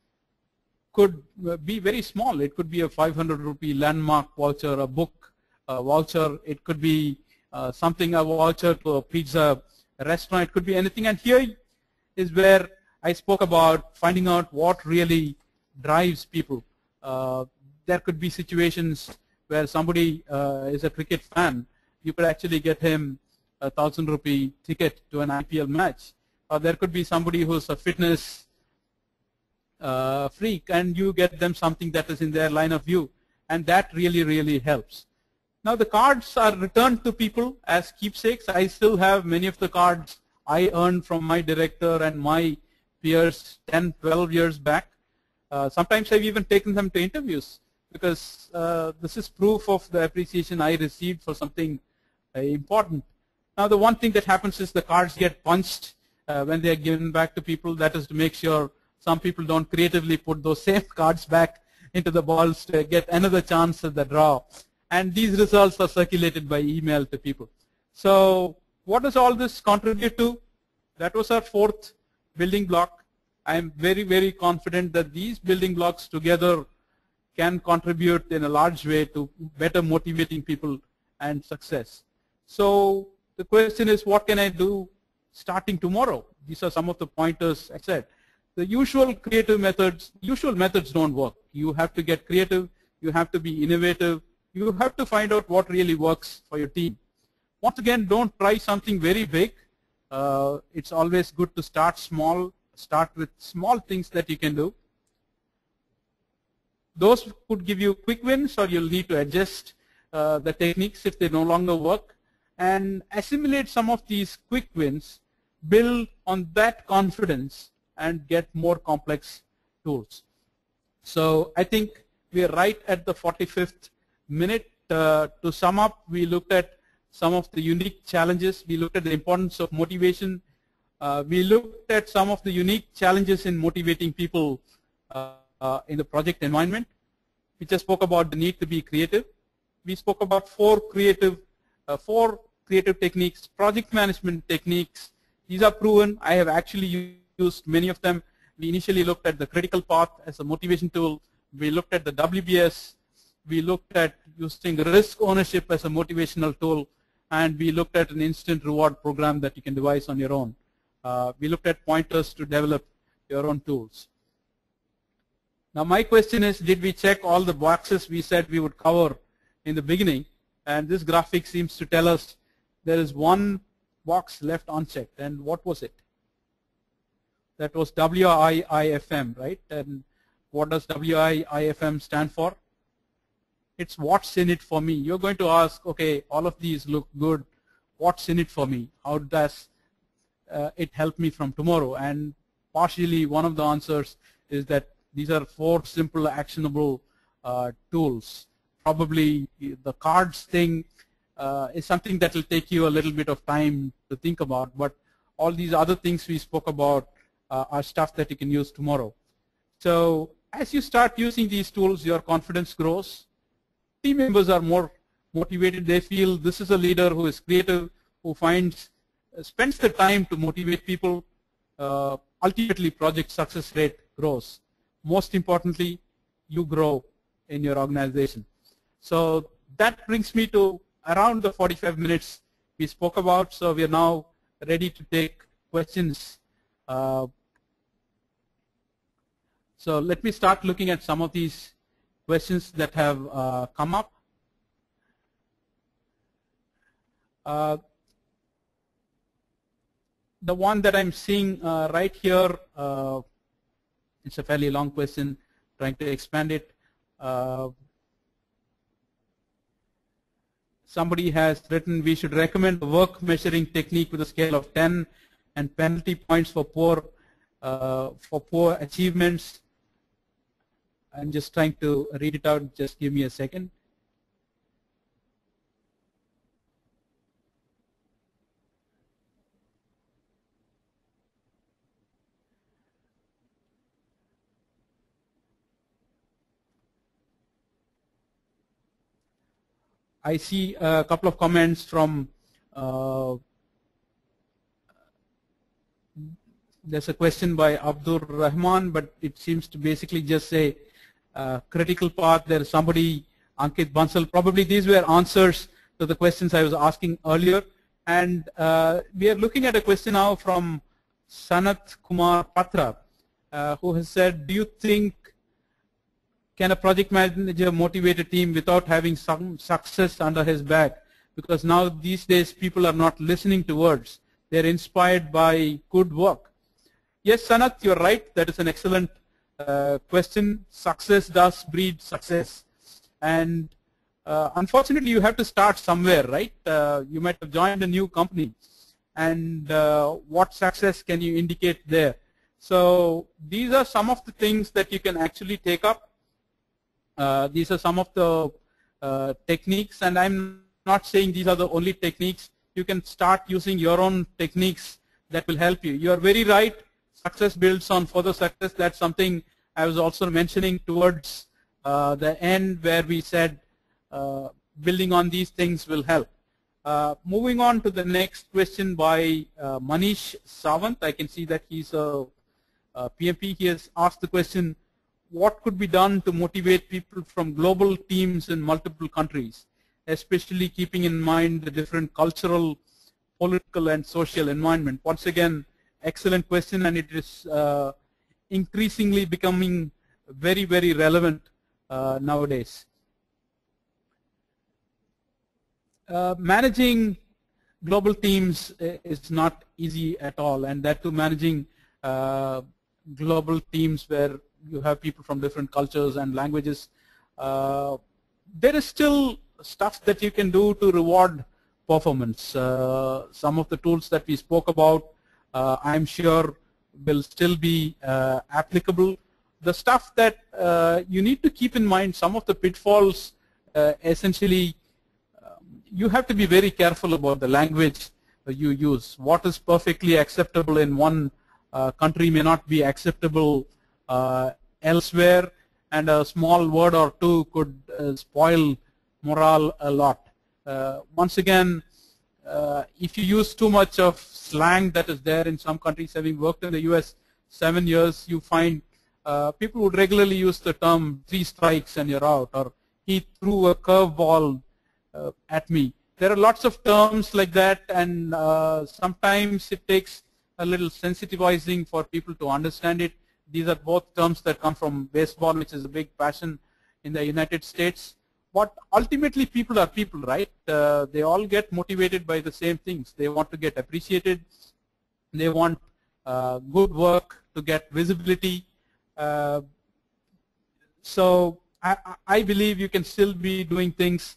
could be very small. It could be a 500 rupee landmark voucher, a book voucher. It could be a voucher to a pizza restaurant. It could be anything. And here is where I spoke about finding out what really drives people. There could be situations where somebody is a cricket fan. You could actually get him a 1,000 rupee ticket to an IPL match. there could be somebody who's a fitness freak, and you get them something that is in their line of view, and that really, really helps. Now the cards are returned to people as keepsakes. I still have many of the cards I earned from my director and my peers 10, 12 years back. Sometimes I've even taken them to interviews, because this is proof of the appreciation I received for something important. Now the one thing that happens is the cards get punched when they are given back to people. That is to make sure some people don't creatively put those same cards back into the balls to get another chance at the draw. And these results are circulated by email to people. So what does all this contribute to? That was our fourth building block. I am very, very confident that these building blocks together can contribute in a large way to better motivating people and success. So the question is, what can I do starting tomorrow? These are some of the pointers I said. The usual methods don't work. You have to get creative. You have to be innovative. You have to find out what really works for your team. Once again, don't try something very big. It's always good to start small. Start with small things that you can do. Those could give you quick wins, or you'll need to adjust the techniques if they no longer work, and assimilate some of these quick wins, build on that confidence, and get more complex tools. So I think we are right at the 45th minute. To sum up, we looked at some of the unique challenges. We looked at the importance of motivation. We looked at some of the unique challenges in motivating people in the project environment. We just spoke about the need to be creative. We spoke about four creative techniques, project management techniques. These are proven. I have actually used many of them. We initially looked at the critical path as a motivation tool. We looked at the WBS. We looked at using risk ownership as a motivational tool. And we looked at an instant reward program that you can devise on your own. We looked at pointers to develop your own tools. Now my question is, did we check all the boxes we said we would cover in the beginning? And this graphic seems to tell us there is one box left unchecked. And what was it? That was WIIFM, right? And what does WIIFM stand for? It's what's in it for me. You're going to ask, okay, all of these look good. What's in it for me? How does it help me from tomorrow? And partially one of the answers is that these are four simple actionable tools. Probably the cards thing is something that will take you a little bit of time to think about, but all these other things we spoke about are stuff that you can use tomorrow. So as you start using these tools, your confidence grows. Team members are more motivated. They feel this is a leader who is creative, who spends the time to motivate people. Ultimately, project success rate grows. Most importantly, you grow in your organization. So that brings me to around the 45 minutes we spoke about. So we are now ready to take questions. So let me start looking at some of these questions that have come up. The one that I'm seeing right here, it's a fairly long question, trying to expand it. Somebody has written, we should recommend a work measuring technique with a scale of 10 and penalty points for poor achievements. I'm just trying to read it out. Just give me a second. I see a couple of comments from, there's a question by Abdur Rahman, but it seems to basically just say critical path. There's somebody, Ankit Bansal, probably these were answers to the questions I was asking earlier. And we are looking at a question now from Sanat Kumar Patra, who has said, do you think, can a project manager motivate a team without having some success under his back? Because now these days people are not listening to words, they're inspired by good work. Yes, Sanat, you're right. That is an excellent question. Success does breed success. And unfortunately, you have to start somewhere, right? You might have joined a new company. And what success can you indicate there? So these are some of the things that you can actually take up. These are some of the techniques, and I'm not saying these are the only techniques. You can start using your own techniques that will help you. You are very right. Success builds on further success. That's something I was also mentioning towards the end, where we said building on these things will help. Moving on to the next question by Manish Sawant. I can see that he's a PMP. He has asked the question, what could be done to motivate people from global teams in multiple countries, especially keeping in mind the different cultural, political, and social environment? Once again, excellent question, and it is increasingly becoming very, very relevant nowadays. Managing global teams is not easy at all, and that too managing global teams where you have people from different cultures and languages. There is still stuff that you can do to reward performance. Some of the tools that we spoke about, I'm sure will still be applicable. The stuff that you need to keep in mind, some of the pitfalls, essentially, you have to be very careful about the language you use. What is perfectly acceptable in one country may not be acceptable elsewhere, and a small word or two could spoil morale a lot. Once again, if you use too much of slang that is there in some countries, having worked in the US 7 years, you find people would regularly use the term 3 strikes and you're out, or he threw a curveball at me. There are lots of terms like that, and sometimes it takes a little sensitizing for people to understand it. These are both terms that come from baseball, which is a big passion in the United States. But ultimately, people are people, right? They all get motivated by the same things. They want to get appreciated. They want good work to get visibility. So I believe you can still be doing things.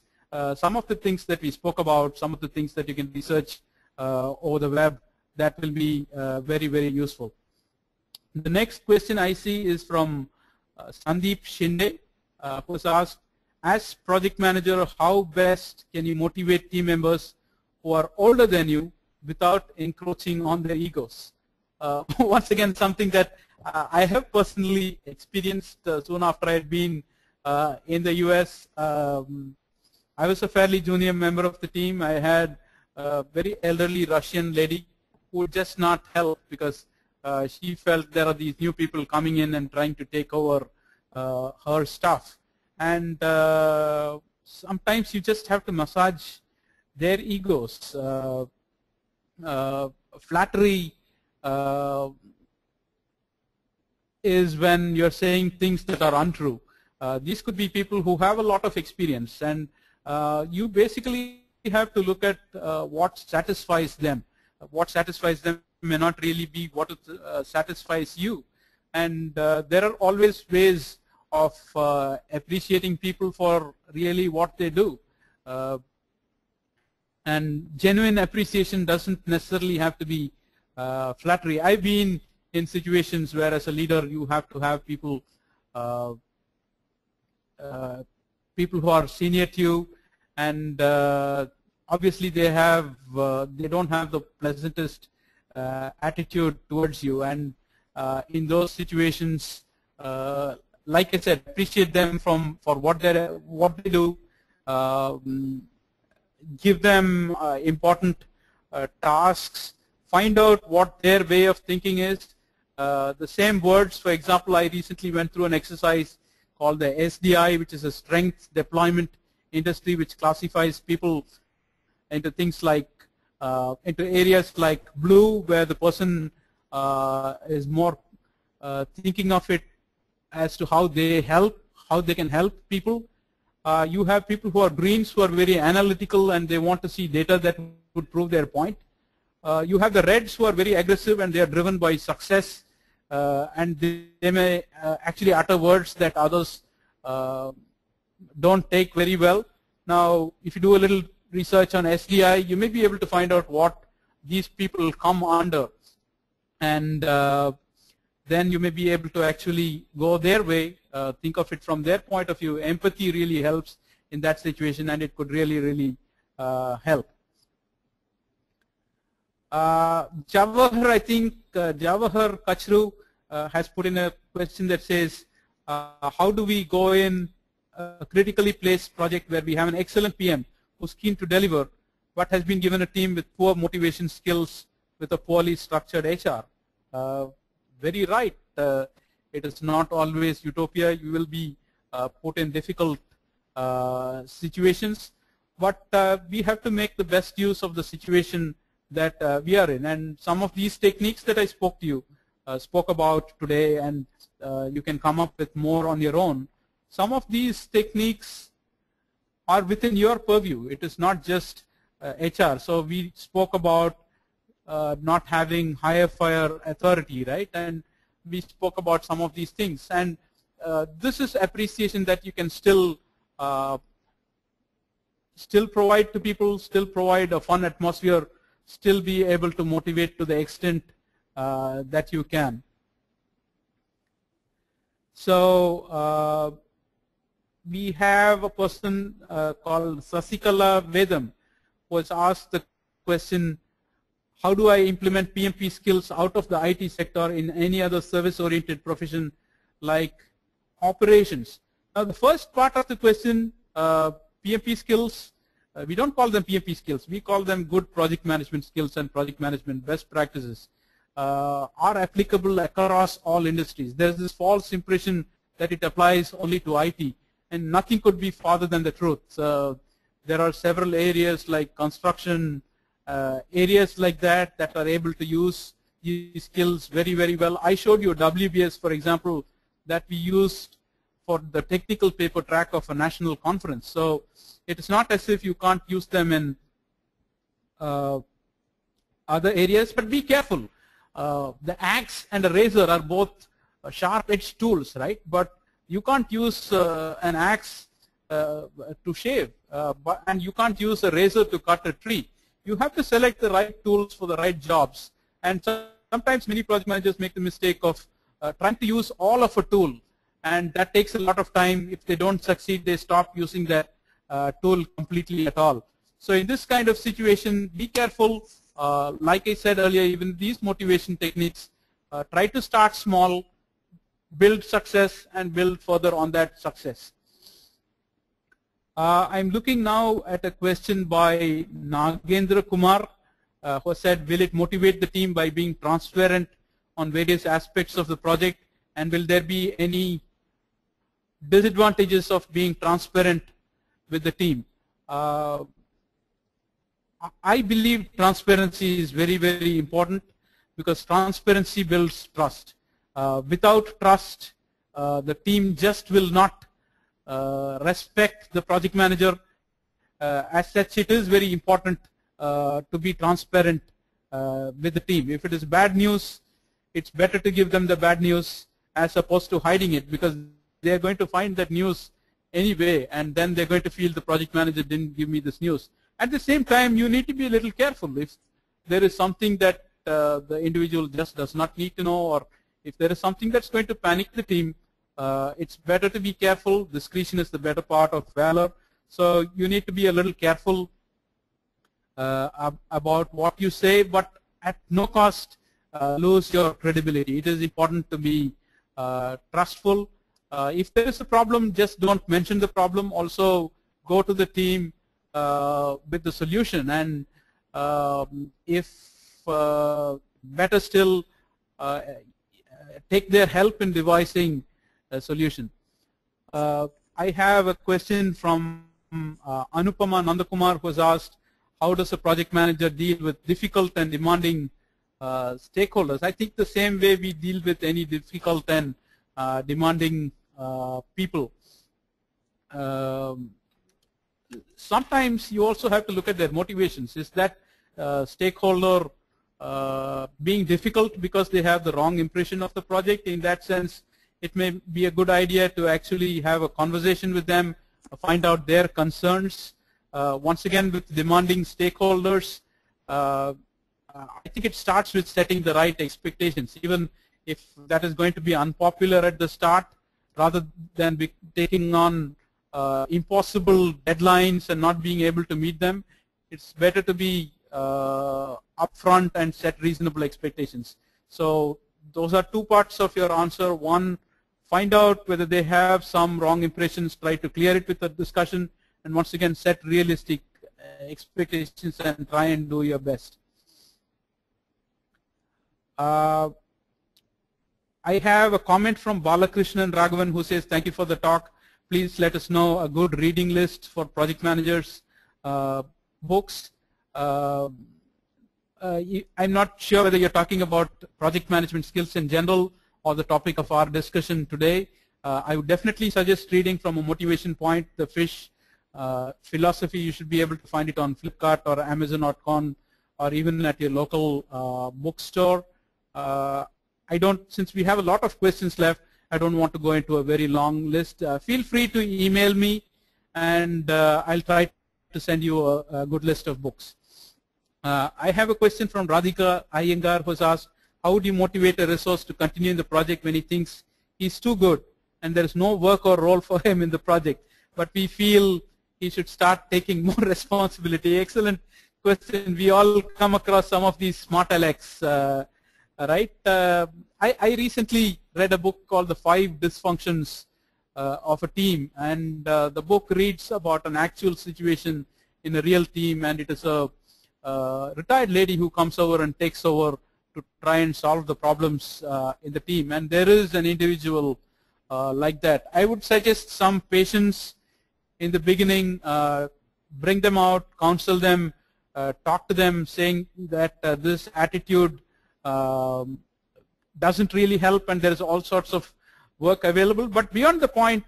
Some of the things that we spoke about, some of the things that you can research over the web, that will be very, very useful. The next question I see is from Sandeep Shinde, who has asked, as project manager, how best can you motivate team members who are older than you without encroaching on their egos? Once again, something that I have personally experienced soon after I had been in the US. I was a fairly junior member of the team. I had a very elderly Russian lady who would just not help because she felt there are these new people coming in and trying to take over her stuff. And sometimes you just have to massage their egos. Flattery is when you're saying things that are untrue. These could be people who have a lot of experience, and you basically have to look at what satisfies them. What satisfies them may not really be what satisfies you. And there are always ways of appreciating people for really what they do. And genuine appreciation doesn't necessarily have to be flattery. I've been in situations where as a leader you have to have people people who are senior to you, and obviously they don't have the pleasantest attitude towards you, and in those situations, like I said, appreciate them for what they do. Give them important tasks. Find out what their way of thinking is. The same words, for example, I recently went through an exercise called the SDI, which is a strength deployment industry, which classifies people into things like into areas like blue, where the person is more thinking of it as to how they can help people. You have people who are greens, who are very analytical, and they want to see data that would prove their point. You have the reds who are very aggressive and they are driven by success, and they may actually utter words that others don't take very well. Now, if you do a little research on SDI, you may be able to find out what these people come under, and then you may be able to actually go their way, think of it from their point of view. Empathy really helps in that situation, and it could really help. Jawahar, I think Jawahar Kachru has put in a question that says, how do we go in a critically placed project where we have an excellent PM who's keen to deliver, but has been given a team with poor motivation skills with a poorly structured HR? Very right. It is not always utopia. You will be put in difficult situations, but we have to make the best use of the situation that we are in. And some of these techniques that I spoke about today, and you can come up with more on your own. Some of these techniques are within your purview. It is not just HR. So we spoke about not having higher fire authority, right? And we spoke about some of these things. And this is appreciation that you can still provide to people, still provide a fun atmosphere, still be able to motivate to the extent that you can. So we have a person called Sasikala Vedam who has asked the question, how do I implement PMP skills out of the IT sector in any other service-oriented profession like operations? Now, the first part of the question, PMP skills, we don't call them PMP skills. We call them good project management skills and project management best practices are applicable across all industries. There's this false impression that it applies only to IT, and nothing could be farther than the truth. There are several areas like construction, areas like that are able to use these skills very well. I showed you WBS, for example, that we used for the technical paper track of a national conference. So it is not as if you can't use them in other areas, but be careful. The axe and a razor are both sharp-edged tools, right? But you can't use an axe to shave, and you can't use a razor to cut a tree. You have to select the right tools for the right jobs. And sometimes many project managers make the mistake of trying to use all of a tool, and that takes a lot of time. If they don't succeed, they stop using that tool completely at all. So in this kind of situation, be careful. Like I said earlier, even these motivation techniques, try to start small, build success, and build further on that success. I'm looking now at a question by Nagendra Kumar, who said, will it motivate the team by being transparent on various aspects of the project, and will there be any disadvantages of being transparent with the team? I believe transparency is very important, because transparency builds trust. Without trust, the team just will not respect the project manager. As such, it is very important to be transparent with the team. If it is bad news, it's better to give them the bad news as opposed to hiding it, because they are going to find that news anyway, and then they're going to feel the project manager didn't give me this news. At the same time, you need to be a little careful. If there is something that the individual just does not need to know, or if there is something that's going to panic the team, it's better to be careful. Discretion is the better part of valor. So you need to be a little careful about what you say, but at no cost lose your credibility. It is important to be trustful. If there is a problem, just don't mention the problem. Also go to the team with the solution, and if better still, take their help in devising a solution. I have a question from Anupama Nandakumar, who has asked, how does a project manager deal with difficult and demanding stakeholders? I think the same way we deal with any difficult and demanding people. Sometimes you also have to look at their motivations. Is that stakeholder being difficult because they have the wrong impression of the project. In that sense, it may be a good idea to actually have a conversation with them, find out their concerns. Once again, with demanding stakeholders, I think it starts with setting the right expectations, even if that is going to be unpopular at the start, rather than taking on impossible deadlines and not being able to meet them. It's better to be upfront and set reasonable expectations. So those are two parts of your answer. One, find out whether they have some wrong impressions, try to clear it with a discussion, and once again set realistic expectations and try and do your best. I have a comment from Balakrishnan Raghavan who says, thank you for the talk. Please let us know a good reading list for project managers books. I'm not sure whether you're talking about project management skills in general or the topic of our discussion today. I would definitely suggest reading from a motivation point, the fish philosophy. You should be able to find it on Flipkart or Amazon.com or even at your local bookstore. Since we have a lot of questions left, I don't want to go into a very long list. Feel free to email me, and I'll try to send you a good list of books. I have a question from Radhika Iyengar, who's asked, how would you motivate a resource to continue in the project when he thinks he's too good and there is no work or role for him in the project, but we feel he should start taking more responsibility? Excellent question. We all come across some of these smart alecks, right? I recently read a book called The 5 Dysfunctions of a Team, and the book reads about an actual situation in a real team, and it is a retired lady who comes over and takes over to try and solve the problems in the team. And there is an individual like that. I would suggest some patience in the beginning, bring them out, counsel them, talk to them, saying that this attitude doesn't really help and there's all sorts of work available. But beyond the point,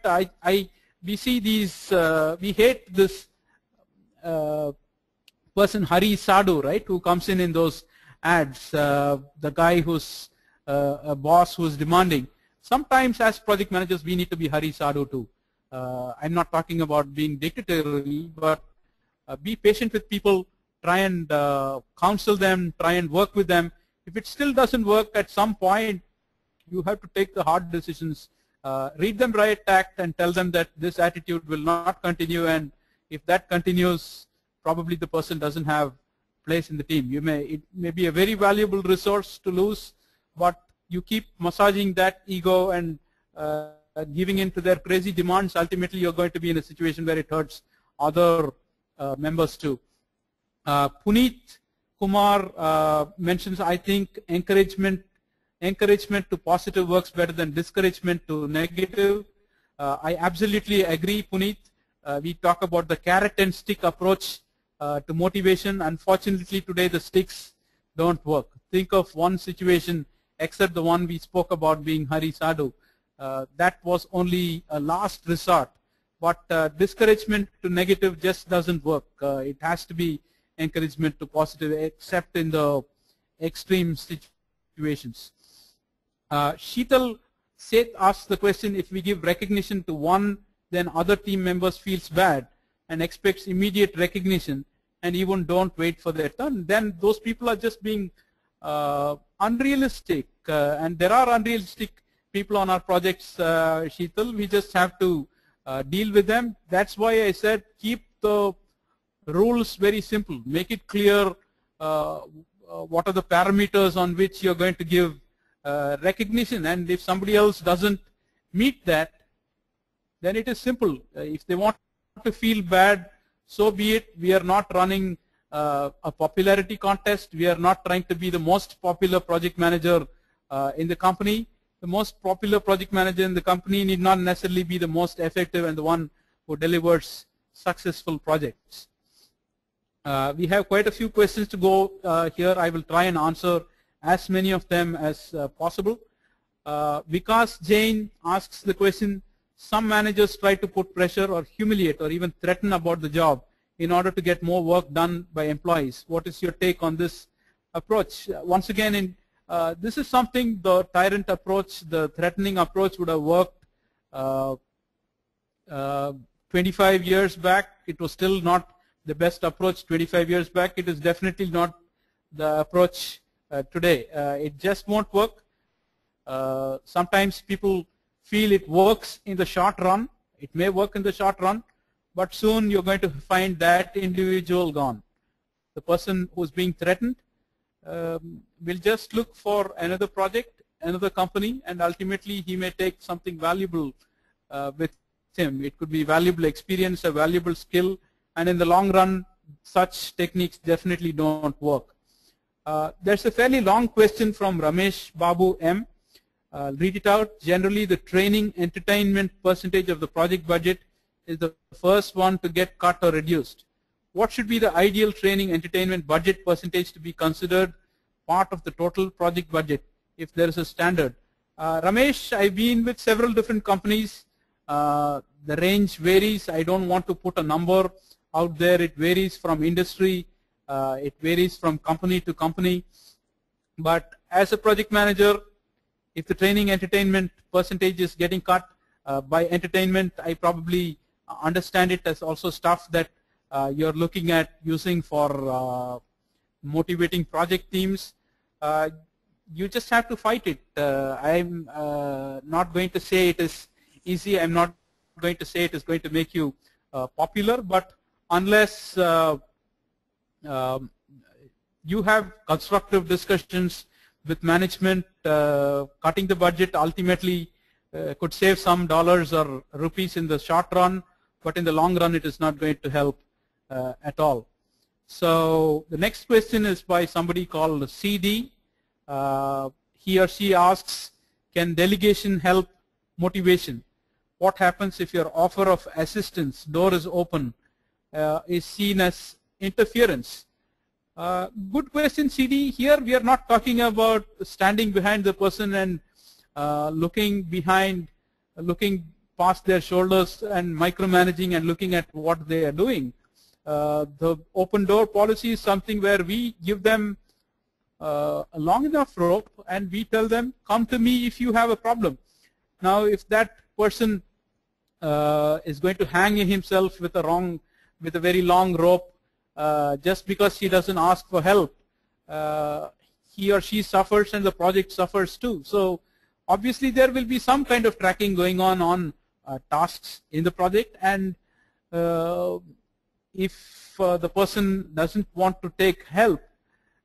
we see these, we hate this person Hari Sadhu, right, who comes in those ads, the guy who's a boss who's demanding. Sometimes as project managers we need to be Hari Sadhu too. I'm not talking about being dictatorial, but be patient with people, try and counsel them, try and work with them. If it still doesn't work, at some point you have to take the hard decisions, read them right tact and tell them that this attitude will not continue, and if that continues, probably the person doesn't have place in the team. It may be a very valuable resource to lose, but you keep massaging that ego and giving in to their crazy demands, ultimately you're going to be in a situation where it hurts other members too. Puneet Kumar mentions, I think encouragement to positive works better than discouragement to negative. I absolutely agree, Puneet. We talk about the carrot and stick approach to motivation. Unfortunately, today the sticks don't work. Think of one situation, except the one we spoke about being Hari Sadhu. That was only a last resort. But discouragement to negative just doesn't work. It has to be encouragement to positive, except in the extreme situations. Sheetal Seth asks the question, if we give recognition to one, then other team members feels bad and expects immediate recognition and even don't wait for their turn, then those people are just being unrealistic. And there are unrealistic people on our projects, Sheetal. We just have to deal with them. That's why I said keep the rules very simple. Make it clear what are the parameters on which you're going to give recognition, and if somebody else doesn't meet that, then it is simple. If they want to feel bad, so be it. We are not running a popularity contest. We are not trying to be the most popular project manager in the company. The most popular project manager in the company need not necessarily be the most effective and the one who delivers successful projects. We have quite a few questions to go here. I will try and answer as many of them as possible. Vikas Jain asks the question, some managers try to put pressure or humiliate or even threaten about the job in order to get more work done by employees. What is your take on this approach. Once again, this is something the tyrant approach, the threatening approach would have worked 25 years back. It was still not the best approach 25 years back. It is definitely not the approach today. It just won't work. Sometimes people feel it works in the short run. It may work in the short run, but soon you're going to find that individual gone. The person who's being threatened will just look for another project, another company, and ultimately he may take something valuable with him. It could be valuable experience, a valuable skill, and in the long run, such techniques definitely don't work. There's a fairly long question from Ramesh Babu M. Read it out. Generally, the training entertainment percentage of the project budget is the first one to get cut or reduced. What should be the ideal training entertainment budget percentage to be considered part of the total project budget if there is a standard? Ramesh, I've been with several different companies. The range varies. I don't want to put a number out there. It varies from industry. It varies from company to company. But as a project manager, if the training entertainment percentage is getting cut, by entertainment, I probably understand it as also stuff that you're looking at using for motivating project teams. You just have to fight it. I'm not going to say it is easy. I'm not going to say it is going to make you popular, but unless you have constructive discussions with management, cutting the budget ultimately could save some dollars or rupees in the short run, but in the long run it is not going to help at all. So the next question is by somebody called CD. He or she asks, can delegation help motivation? What happens if your offer of assistance, door is open, is seen as interference? Good question, CD. Here we are not talking about standing behind the person and looking past their shoulders and micromanaging and looking at what they are doing. The open door policy is something where we give them a long enough rope and we tell them, come to me if you have a problem. Now, if that person is going to hang himself with a very long rope just because he doesn't ask for help, he or she suffers and the project suffers too. So obviously there will be some kind of tracking going on tasks in the project, and if the person doesn't want to take help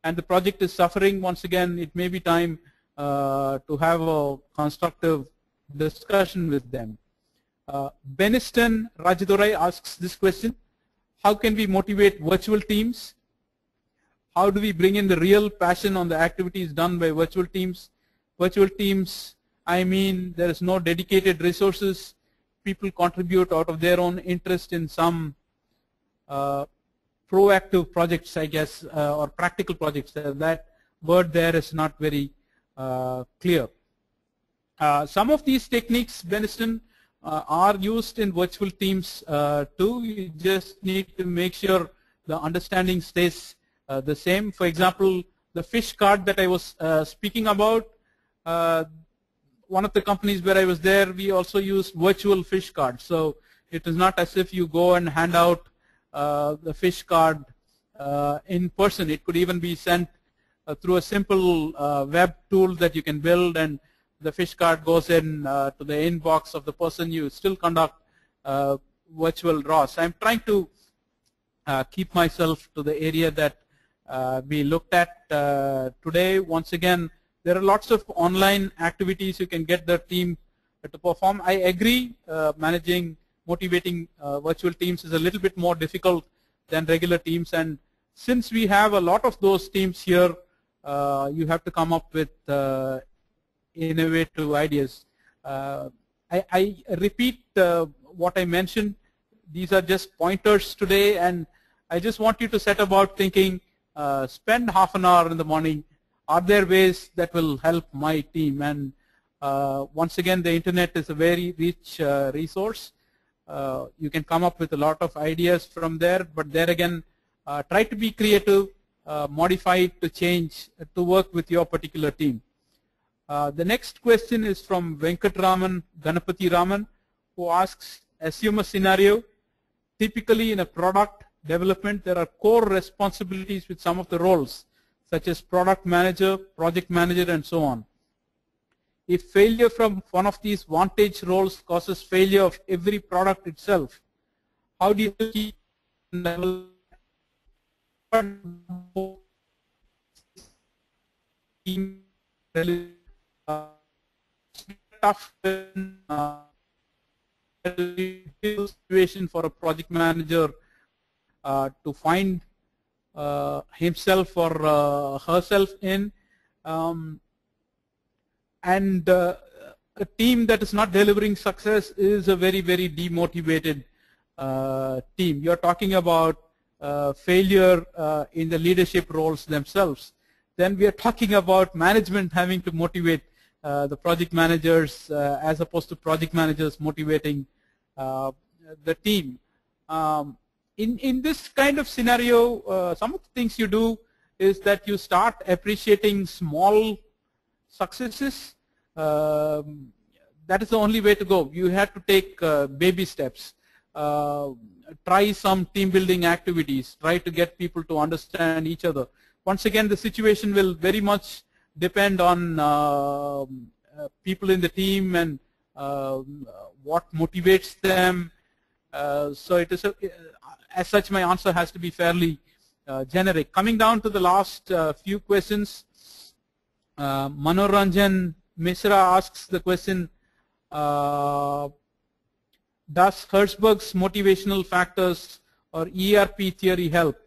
and the project is suffering, once again it may be time to have a constructive discussion with them. Beniston Rajadurai asks this question: how can we motivate virtual teams? How do we bring in the real passion on the activities done by virtual teams? Virtual teams, I mean, there is no dedicated resources. People contribute out of their own interest in some proactive projects, I guess, or practical projects. That word there is not very clear. Some of these techniques, Beniston, are used in virtual teams too. You just need to make sure the understanding stays the same. For example, the fish card that I was speaking about, one of the companies where I was there, we also used virtual fish cards. So it is not as if you go and hand out the fish card in person. It could even be sent through a simple web tool that you can build, and the fish card goes in to the inbox of the person. You still conduct virtual draws. I'm trying to keep myself to the area that we looked at today. Once again, there are lots of online activities you can get the team to perform. I agree, motivating virtual teams is a little bit more difficult than regular teams, and since we have a lot of those teams here, you have to come up with innovative ideas. I repeat what I mentioned. These are just pointers today, and I just want you to set about thinking, spend half an hour in the morning. Are there ways that will help my team? And once again, the internet is a very rich resource. You can come up with a lot of ideas from there, but there again, try to be creative. modify it to change to work with your particular team. The next question is from Venkatraman Ganapati Raman, who asks, assume a scenario. Typically in a product development, there are core responsibilities with some of the roles, such as product manager, project manager, and so on. If failure from one of these vantage roles causes failure of every product itself, how do you keep level tough situation for a project manager to find himself or herself in, and a team that is not delivering success is a very, very demotivated team. You're talking about failure in the leadership roles themselves. Then we are talking about management having to motivate the project managers as opposed to project managers motivating the team. In this kind of scenario, some of the things you do is that you start appreciating small successes. That is the only way to go. You have to take baby steps. Try some team building activities. Try to get people to understand each other. Once again, the situation will very much depend on people in the team and what motivates them. So it is as such, my answer has to be fairly generic. Coming down to the last few questions, Manoranjan Mishra asks the question, does Hertzberg's motivational factors or ERP theory help,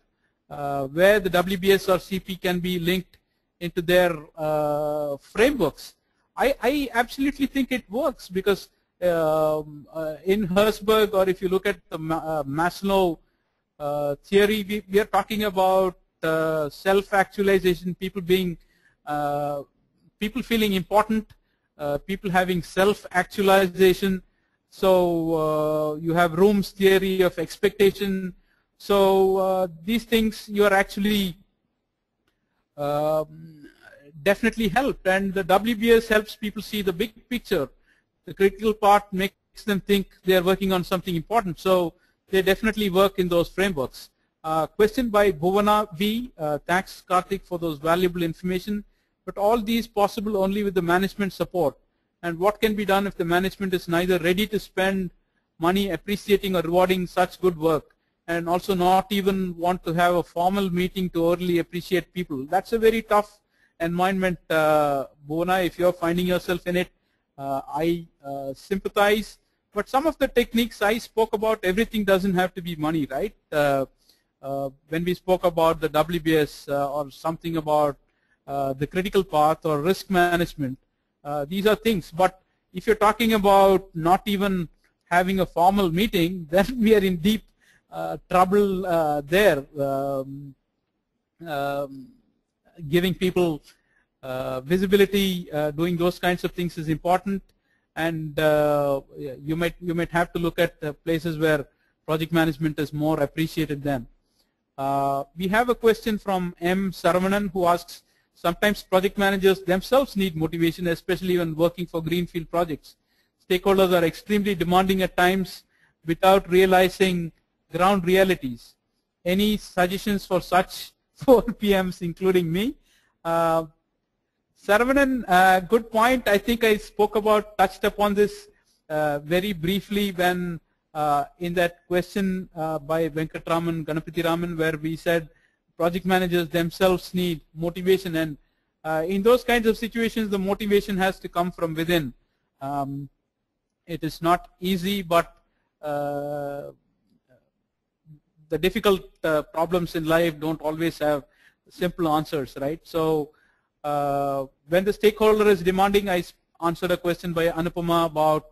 where the WBS or CP can be linked into their frameworks? I absolutely think it works, because in Hertzberg, or if you look at the Maslow theory, we are talking about self-actualization, people being, people feeling important, people having self-actualization. So you have Room's theory of expectation. So these things you are actually definitely help, and the WBS helps people see the big picture. The critical part makes them think they are working on something important. So they definitely work in those frameworks. Question by Bhuvana V. Thanks, Karthik, for those valuable information. But all these possible only with the management support. And what can be done if the management is neither ready to spend money appreciating or rewarding such good work, and also not even want to have a formal meeting to early appreciate people? That's a very tough environment, Bhuvana. If you're finding yourself in it, I sympathize. But some of the techniques I spoke about, everything doesn't have to be money, right? When we spoke about the WBS or something about the critical path or risk management, these are things. But if you're talking about not even having a formal meeting, then we are in deep trouble there. Giving people visibility, doing those kinds of things is important, and you might have to look at places where project management is more appreciated than. We have a question from M. Saravanan, who asks, sometimes project managers themselves need motivation, especially when working for greenfield projects. Stakeholders are extremely demanding at times without realizing ground realities. Any suggestions for such 4 PMs, including me? Saravanan, good point. I think I touched upon this very briefly when in that question by Venkatraman Ganapati Raman, where we said project managers themselves need motivation, and in those kinds of situations the motivation has to come from within. It is not easy, but the difficult problems in life don't always have simple answers, right? So when the stakeholder is demanding, I answered a question by Anupama about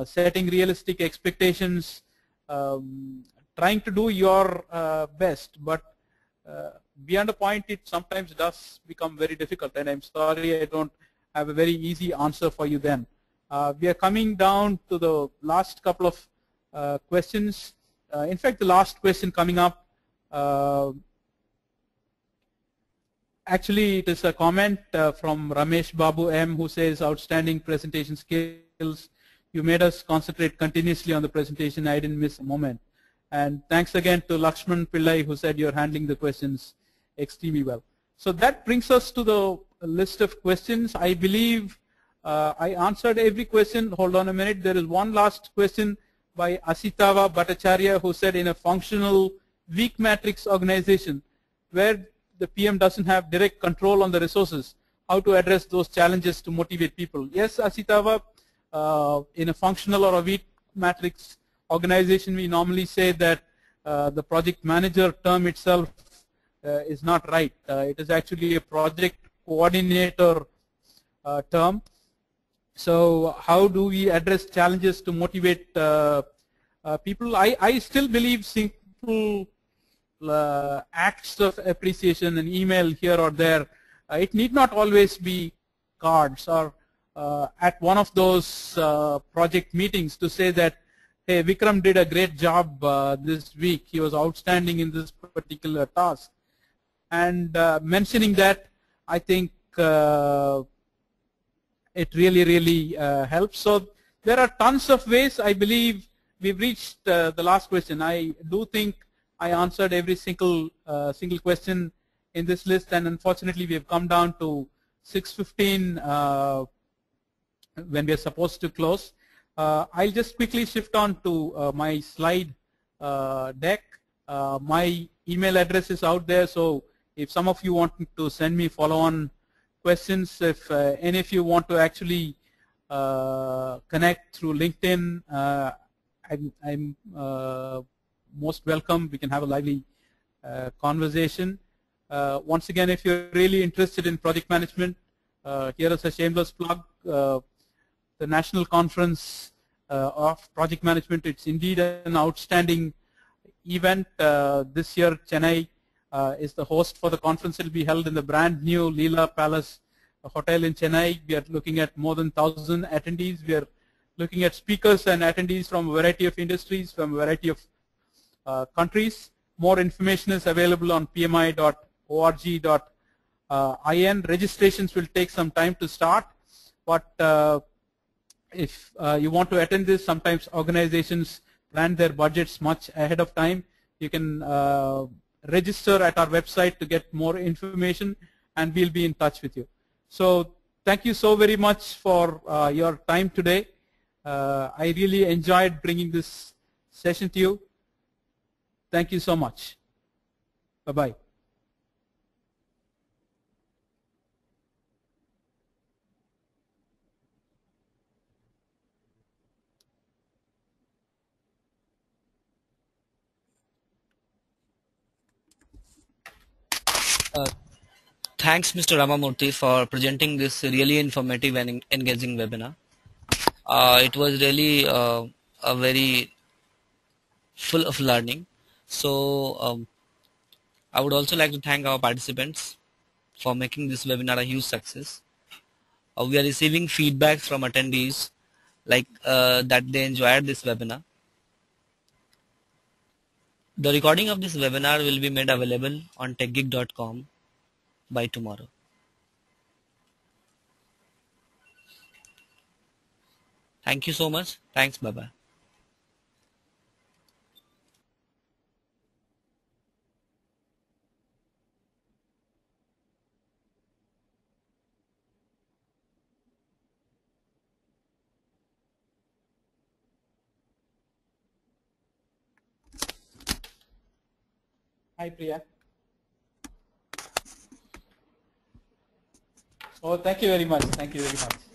setting realistic expectations, trying to do your best, but beyond a point it sometimes does become very difficult, and I'm sorry I don't have a very easy answer for you then. We are coming down to the last couple of questions. In fact, the last question coming up Actually, it is a comment from Ramesh Babu M, who says, outstanding presentation skills. You made us concentrate continuously on the presentation. I didn't miss a moment. And thanks again to Lakshman Pillai, who said you're handling the questions extremely well. So that brings us to the list of questions. I believe I answered every question. Hold on a minute. There is one last question by Asitava Bhattacharya, who said, in a functional weak matrix organization where the PM doesn't have direct control on the resources, how to address those challenges to motivate people. Yes, Asitava, in a functional or a weak matrix organization, we normally say that the project manager term itself is not right. It is actually a project coordinator term. So how do we address challenges to motivate people? I still believe simple acts of appreciation, an email here or there, it need not always be cards or at one of those project meetings to say that, hey, Vikram did a great job this week. He was outstanding in this particular task. And mentioning that, I think it really helps. So there are tons of ways. I believe we've reached the last question. I do think I answered every single question in this list, and unfortunately we have come down to 6:15 when we are supposed to close. I'll just quickly shift on to my slide deck. My email address is out there, so if some of you want to send me follow-on questions, if any of you want to actually connect through LinkedIn, I'm most welcome. We can have a lively conversation. Once again, if you're really interested in project management, here is a shameless plug. The National Conference of Project Management, it's indeed an outstanding event. This year, Chennai is the host for the conference. It will be held in the brand new Leela Palace Hotel in Chennai. We are looking at more than 1,000 attendees. We are looking at speakers and attendees from a variety of industries, from a variety of countries. More information is available on pmi.org.in. Registrations will take some time to start, but if you want to attend this, sometimes organizations plan their budgets much ahead of time. You can register at our website to get more information, and we'll be in touch with you. So thank you so very much for your time today. I really enjoyed bringing this session to you. Thank you so much. Bye-bye.
Thanks, Mr. Ramamurthy, for presenting this really informative and engaging webinar. It was really a very full of learning. So I would also like to thank our participants for making this webinar a huge success. We are receiving feedback from attendees like that they enjoyed this webinar. The recording of this webinar will be made available on techgig.com by tomorrow. Thank you so much. Thanks. Bye-bye.
Hi, Priya. Oh, thank you very much. Thank you very much.